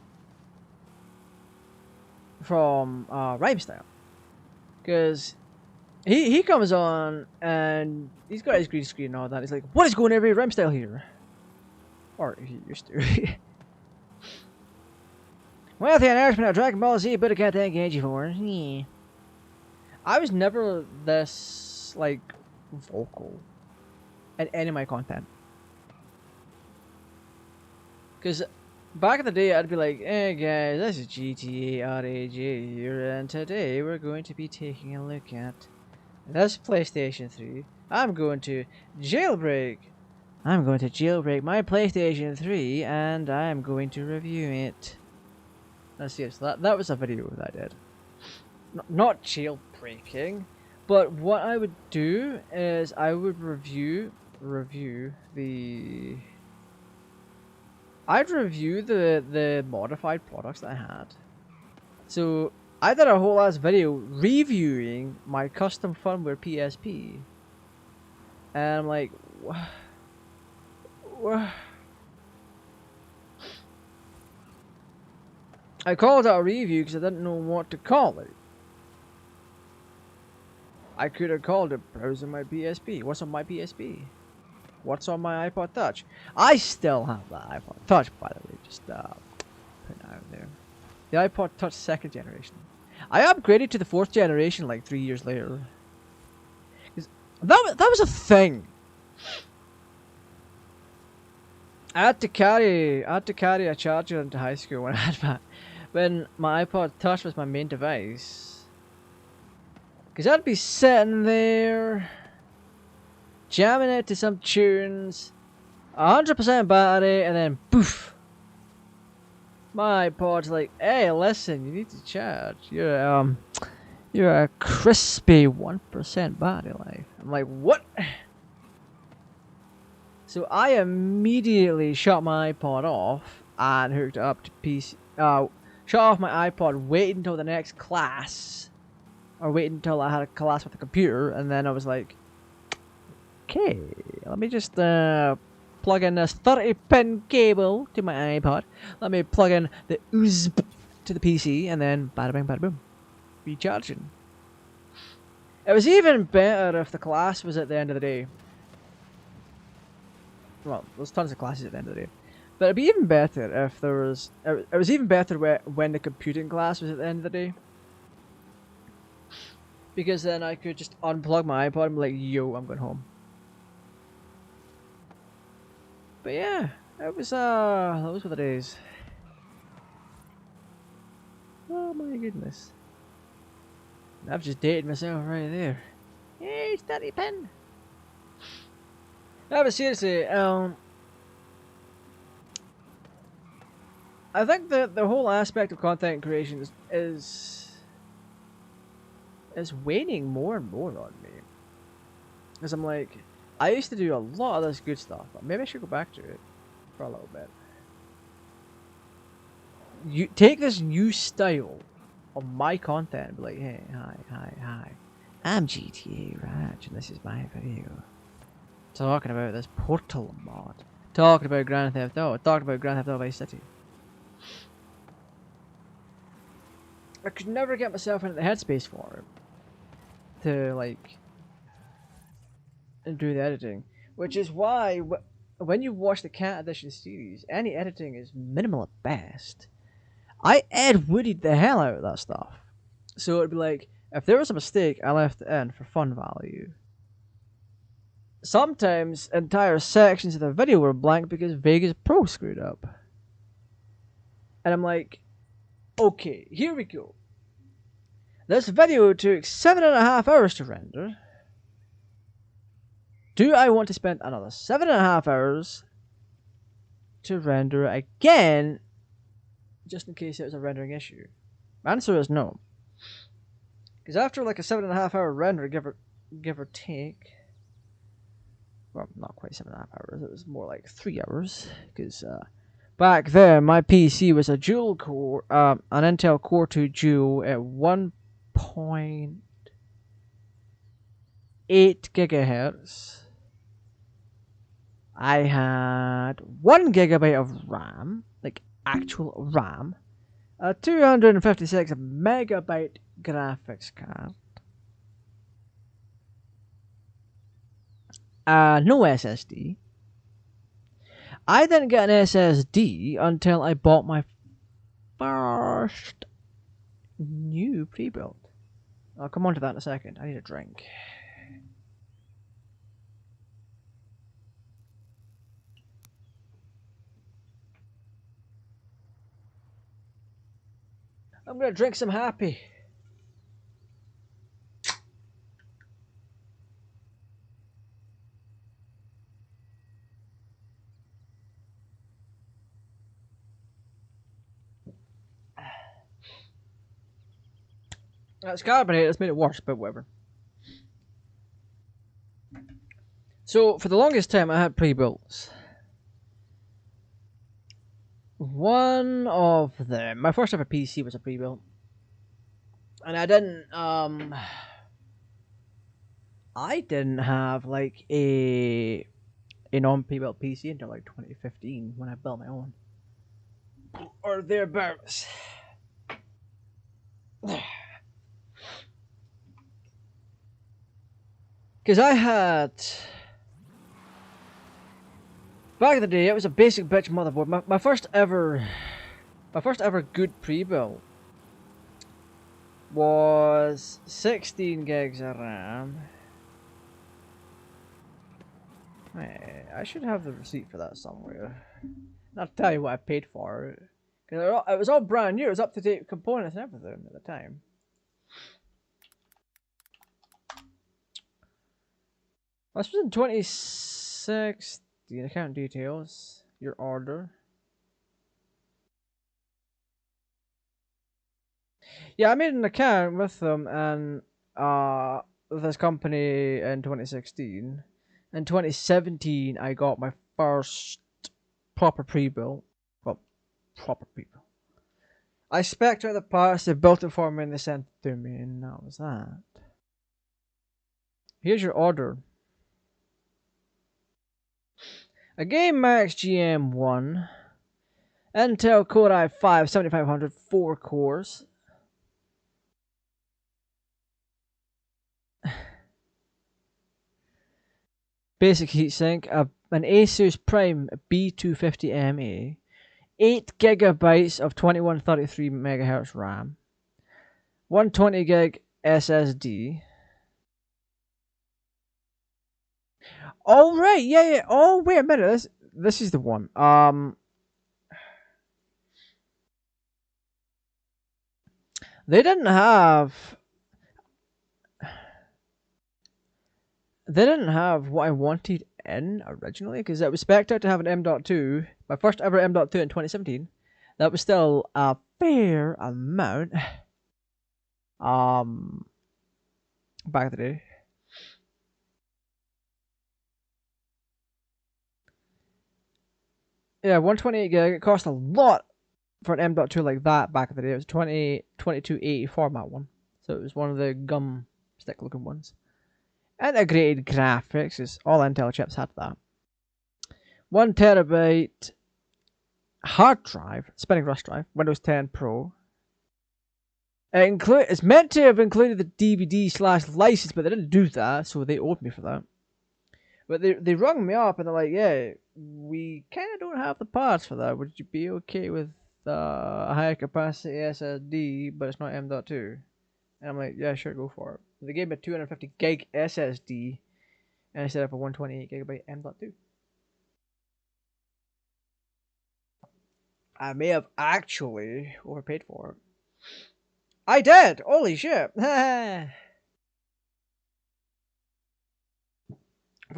from Rhymestyle, because he comes on and he's got his green screen and all that. He's like, "What is going on, every Rhymestyle here?" Or he used to. Well, the announcement of Dragon Ball Z, but I can't thank Angie for. Yeah. I was never this like vocal in any of my content, because back in the day I'd be like, "Hey guys, this is GTARAJ here, and today we're going to be taking a look at this PlayStation 3. I'm going to jailbreak my PlayStation 3, and I'm going to review it." Let's see, so that was a video that I did. Not jailbreaking, but what I would do is I would review the modified products that I had. So I did a whole ass video reviewing my custom firmware PSP, and I'm like, what? I called it a review because I didn't know what to call it. I could have called it browsing my PSP. What's on my PSP? What's on my iPod Touch? I still have that iPod Touch, by the way. Just put it out there. The iPod Touch 2nd generation. I upgraded to the 4th generation like 3 years later. That was a thing. I had to carry a charger into high school when my iPod Touch was my main device. Because I'd be sitting there, jamming it to some tunes, 100% battery, and then poof. My iPod's like, "Hey, listen, you need to charge. You're a crispy 1% battery life." I'm like, "What?" So I immediately shut my iPod off and hooked it up to PC. Shut off my iPod, waited until the next class. Or wait until I had a class with the computer, and then I was like, "Okay, let me just plug in this 30-pin cable to my iPod. Let me plug in the USB to the PC, and then bada bing, bada boom, recharging." It was even better if the class was at the end of the day. Well, there's tons of classes at the end of the day, but it'd be even better if there was. It was even better when the computing class was at the end of the day. Because then I could just unplug my iPod and be like, "Yo, I'm going home." But yeah, those were the days. Oh my goodness. I've just dated myself right there. Hey, study pen. No, but seriously, I think the whole aspect of content creation is waning more and more on me. Because I'm like, I used to do a lot of this good stuff, but maybe I should go back to it for a little bit. You take this new style of my content and be like, "Hey, hi, I'm GTARaj, and this is my video. Talking about this Portal mod. Talking about Grand Theft Auto. Talking about Grand Theft Auto Vice City." I could never get myself into the headspace for it. To, like, do the editing. Which is why, when you watch the Cat Edition series, any editing is minimal at best. I Ed Woodied the hell out of that stuff. So it'd be like, if there was a mistake, I left it in for fun value. Sometimes entire sections of the video were blank because Vegas Pro screwed up. And I'm like, okay, here we go. This video took 7.5 hours to render. Do I want to spend another 7.5 hours to render it again, just in case it was a rendering issue? Answer is no. Because after like a 7.5 hour render, give or take, well, not quite 7.5 hours, it was more like 3 hours. Because back then, my PC was a dual core, an Intel Core 2 Duo at 1.8 gigahertz. I had 1 gigabyte of RAM, like actual RAM, a 256 megabyte graphics card, no SSD. I didn't get an SSD until I bought my first new pre-built. I'll come on to that in a second. I need a drink. I'm gonna drink some happy. It's carbonated, it's made it worse, but whatever. So, for the longest time, I had pre-builts. One of them, my first ever PC was a pre-built. And I didn't have like a non-pre-built PC until like 2015 when I built my own. Or thereabouts. Because I had... Back in the day, it was a basic bitch motherboard. My first ever good pre-built was 16 gigs of RAM. I should have the receipt for that somewhere. I'll tell you what I paid for it. Because it was all brand new. It was up-to-date components and everything at the time. This was in 2016. Account details. Your order. Yeah, I made an account with them and this company in 2016. In 2017, I got my first proper pre-built. Well, proper pre-built. I spec'd out the parts, they built it for me, and they sent it to me, and that was that. Here's your order. A Game Max GM1, Intel Core i5 7500, 4 cores. Basic heatsink, an Asus Prime B250MA, 8 gigabytes of 2133 megahertz RAM, 120 gig SSD. Oh right, yeah. Oh wait a minute, this is the one. They didn't have what I wanted in originally, because it was spec'd out to have an M.2, my first ever M.2 in 2017. That was still a fair amount. Back in the day. Yeah, 128 gig. It cost a lot for an M.2 like that back in the day. It was 2280 format one. So it was one of the gum stick looking ones. Integrated graphics, is all Intel chips had that. 1 terabyte hard drive, spinning rush drive, Windows 10 Pro. It's meant to have included the DVD/license, but they didn't do that, so they owed me for that. But they rung me up and they're like, yeah, we kind of don't have the parts for that. Would you be okay with a higher capacity SSD, but it's not M.2? And I'm like, yeah, sure, go for it. They gave me a 250 gig SSD, and I set up a 128 gigabyte M.2. I may have actually overpaid for it. I did! Holy shit! For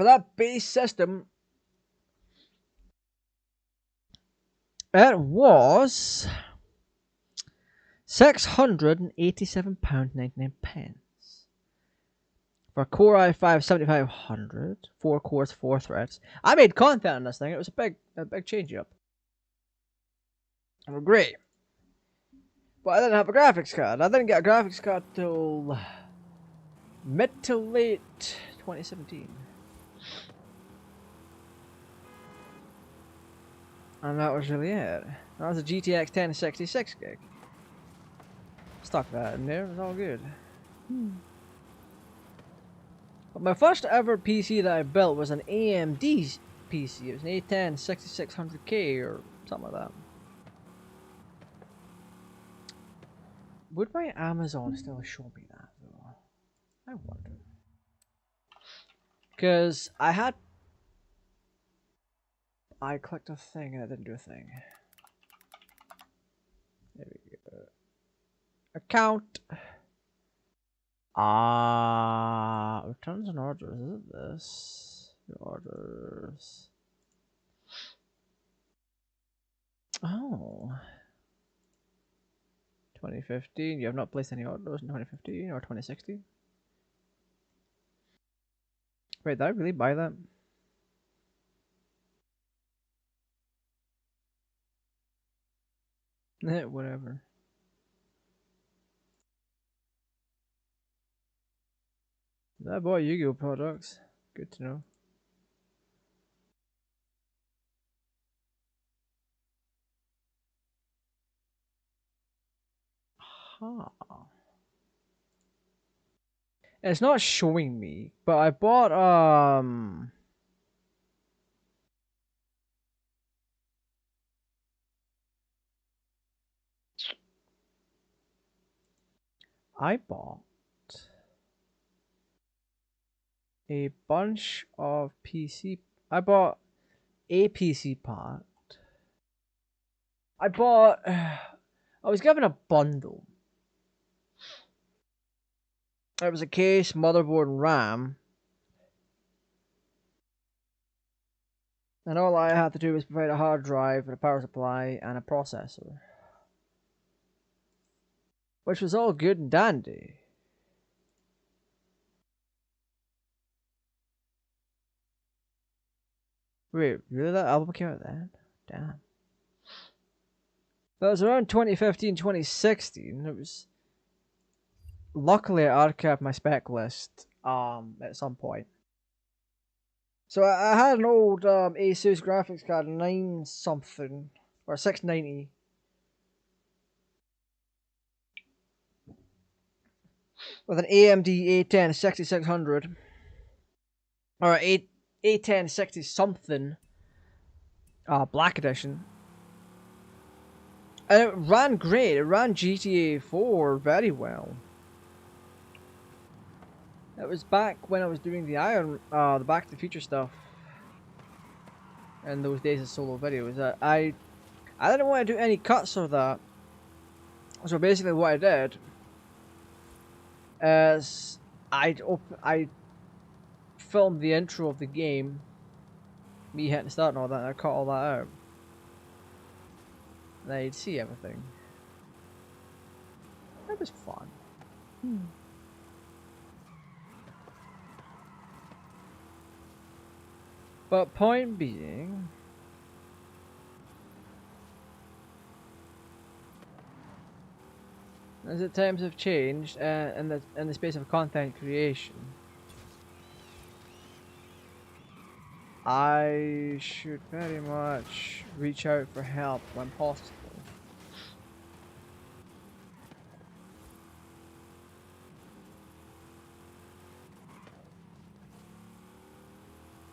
that base system, it was £687.99 for a Core i5 7500, 4 cores, 4 threads. I made content on this thing. It was a big change up. Great. But I didn't have a graphics card. I didn't get a graphics card till mid to late 2017. And that was really it. That was a GTX 1066 gig. Stuck that in there, it was all good. But my first ever PC that I built was an AMD PC. It was an A10 6600K or something like that. Would my Amazon still show me that though? I wonder. Because I clicked a thing and it didn't do a thing. There we go. Account. Returns and orders. Is it this? Orders. Oh. 2015. You have not placed any orders in 2015 or 2016? Wait, did I really buy that? Whatever. I bought Yu-Gi-Oh products. Good to know. Huh. It's not showing me, but I bought I bought a bunch of PC. I bought a PC part. I bought. I was given a bundle. It was a case, motherboard, and RAM. And all I had to do was provide a hard drive, a power supply, and a processor. Which was all good and dandy. Wait, really? That album came out then? Damn. That was around 2015, 2016. It was. Luckily, I archived my spec list at some point. So I had an old Asus graphics card, 9 something, or 690. With an AMD A10 6600. Or A10 60 something. Black edition. And it ran great. It ran GTA 4 very well. It was back when I was doing the Back to the Future stuff. And those days of solo videos. I didn't want to do any cuts of that. So basically what I did is I filmed the intro of the game, me hitting start and all that, and I cut all that out. And then you'd see everything. That was fun. But point being, as the times have changed in the space of content creation, I should very much reach out for help when possible.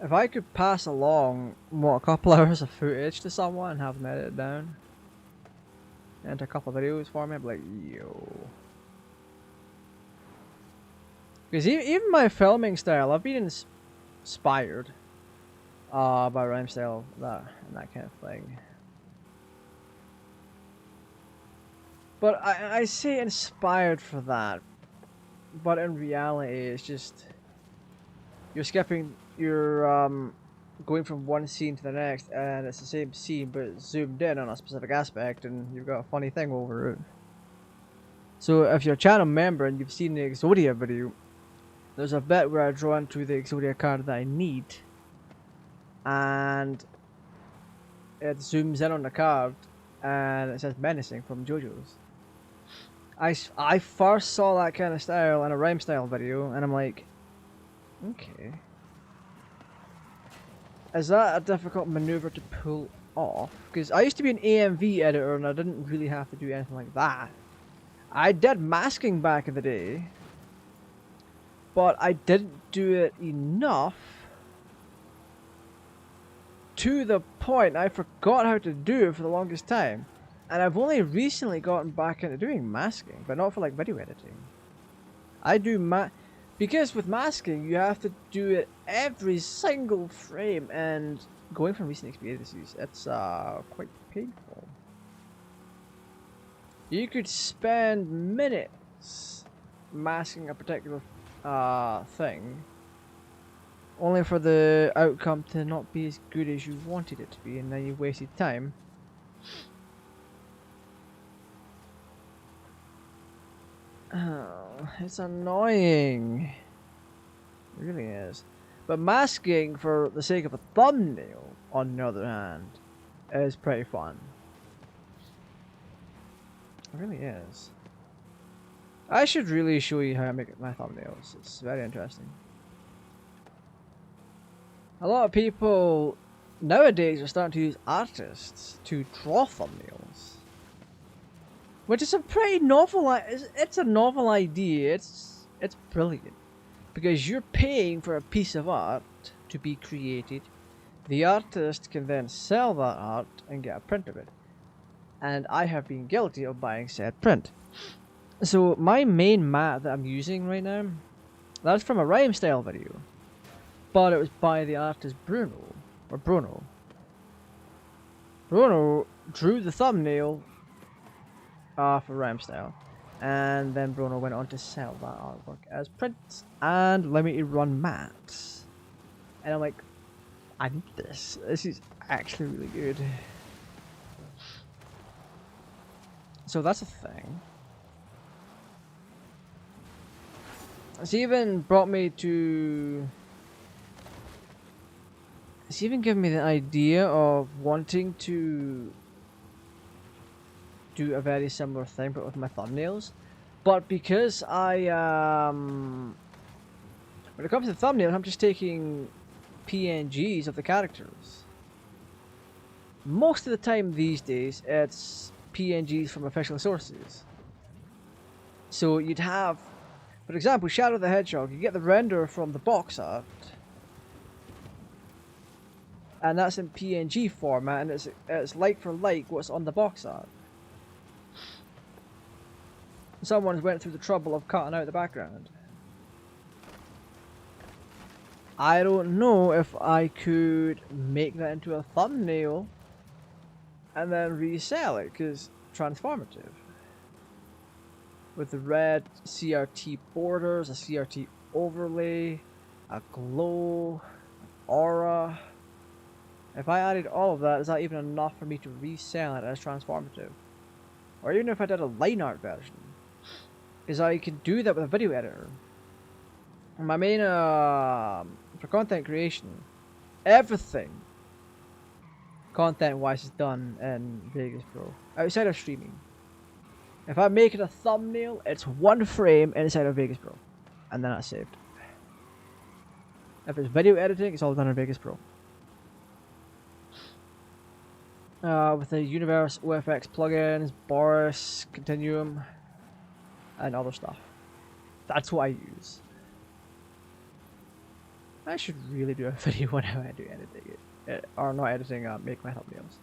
If I could pass along, a couple hours of footage to someone and have them edit it down into a couple of videos for me, I'd be like, yo. Because even my filming style, I've been inspired by rhyme style, and that kind of thing. But I say inspired for that, but in reality, it's just you're skipping, you're going from one scene to the next, and it's the same scene but zoomed in on a specific aspect, and you've got a funny thing over it. So if you're a channel member and you've seen the Exodia video, there's a bit where I draw into the Exodia card that I need, and it zooms in on the card, and it says menacing from JoJo's. I first saw that kind of style in a rhyme style video, and I'm like, okay. Is that a difficult maneuver to pull off? Because I used to be an AMV editor, and I didn't really have to do anything like that. I did masking back in the day, but I didn't do it enough to the point I forgot how to do it for the longest time. And I've only recently gotten back into doing masking, but not for like video editing. I do because with masking you have to do it every single frame, and going from recent experiences, it's quite painful. You could spend minutes masking a particular thing, only for the outcome to not be as good as you wanted it to be, and then you wasted time. Oh, it's annoying. It really is. But masking for the sake of a thumbnail, on the other hand, is pretty fun. It really is. I should really show you how I make my thumbnails. It's very interesting. A lot of people nowadays are starting to use artists to draw thumbnails, which is a pretty novel. It's a novel idea. It's brilliant, because you're paying for a piece of art to be created. The artist can then sell that art and get a print of it. And I have been guilty of buying said print. So my main mat that I'm using right now, that's from a rhyme style video, but it was by the artist Bruno. Bruno drew the thumbnail for rhyme style, and then Bruno went on to sell that artwork as prints and limited run mats. And I'm like, I need this. This is actually really good. So that's a thing. It's even brought me to... It's even given me the idea of wanting to do a very similar thing, but with my thumbnails. But because I, when it comes to thumbnails, I'm just taking PNGs of the characters. Most of the time these days, it's PNGs from official sources. So you'd have, for example, Shadow the Hedgehog, you get the render from the box art, and that's in PNG format, and it's like for like what's on the box art. Someone went through the trouble of cutting out the background. I don't know if I could make that into a thumbnail and then resell it, because transformative. With the red CRT borders, a CRT overlay, a glow, an aura. If I added all of that, is that even enough for me to resell it as transformative? Or even if I did a line art version. Because I can do that with a video editor. My main, for content creation, everything content-wise is done in Vegas Pro, outside of streaming. If I make it a thumbnail, it's one frame inside of Vegas Pro, and then that's saved. If it's video editing, it's all done in Vegas Pro. With the Universe OFX plugins, Boris, Continuum, and other stuff. That's what I use. I should really do a video on how I do editing it. Or not editing, make my thumbnails.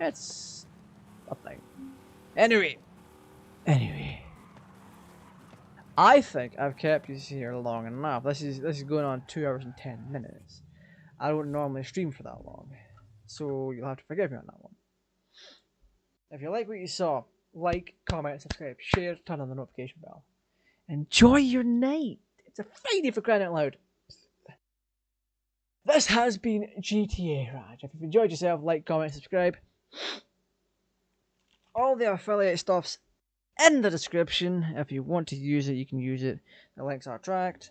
It's a thing. Anyway. I think I've kept you here long enough. This is going on 2 hours and 10 minutes. I don't normally stream for that long, so you'll have to forgive me on that one. If you like what you saw, like, comment, subscribe, share, turn on the notification bell. Enjoy your night. It's a Friday for crying out loud. This has been GTA Raj. If you've enjoyed yourself, like, comment, subscribe. All the affiliate stuff's in the description. If you want to use it, you can use it. The links are tracked.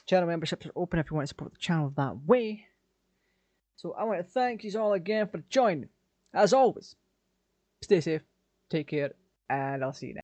Channel memberships are open if you want to support the channel that way. So I want to thank you all again for joining. As always, stay safe, take care, and I'll see you next time.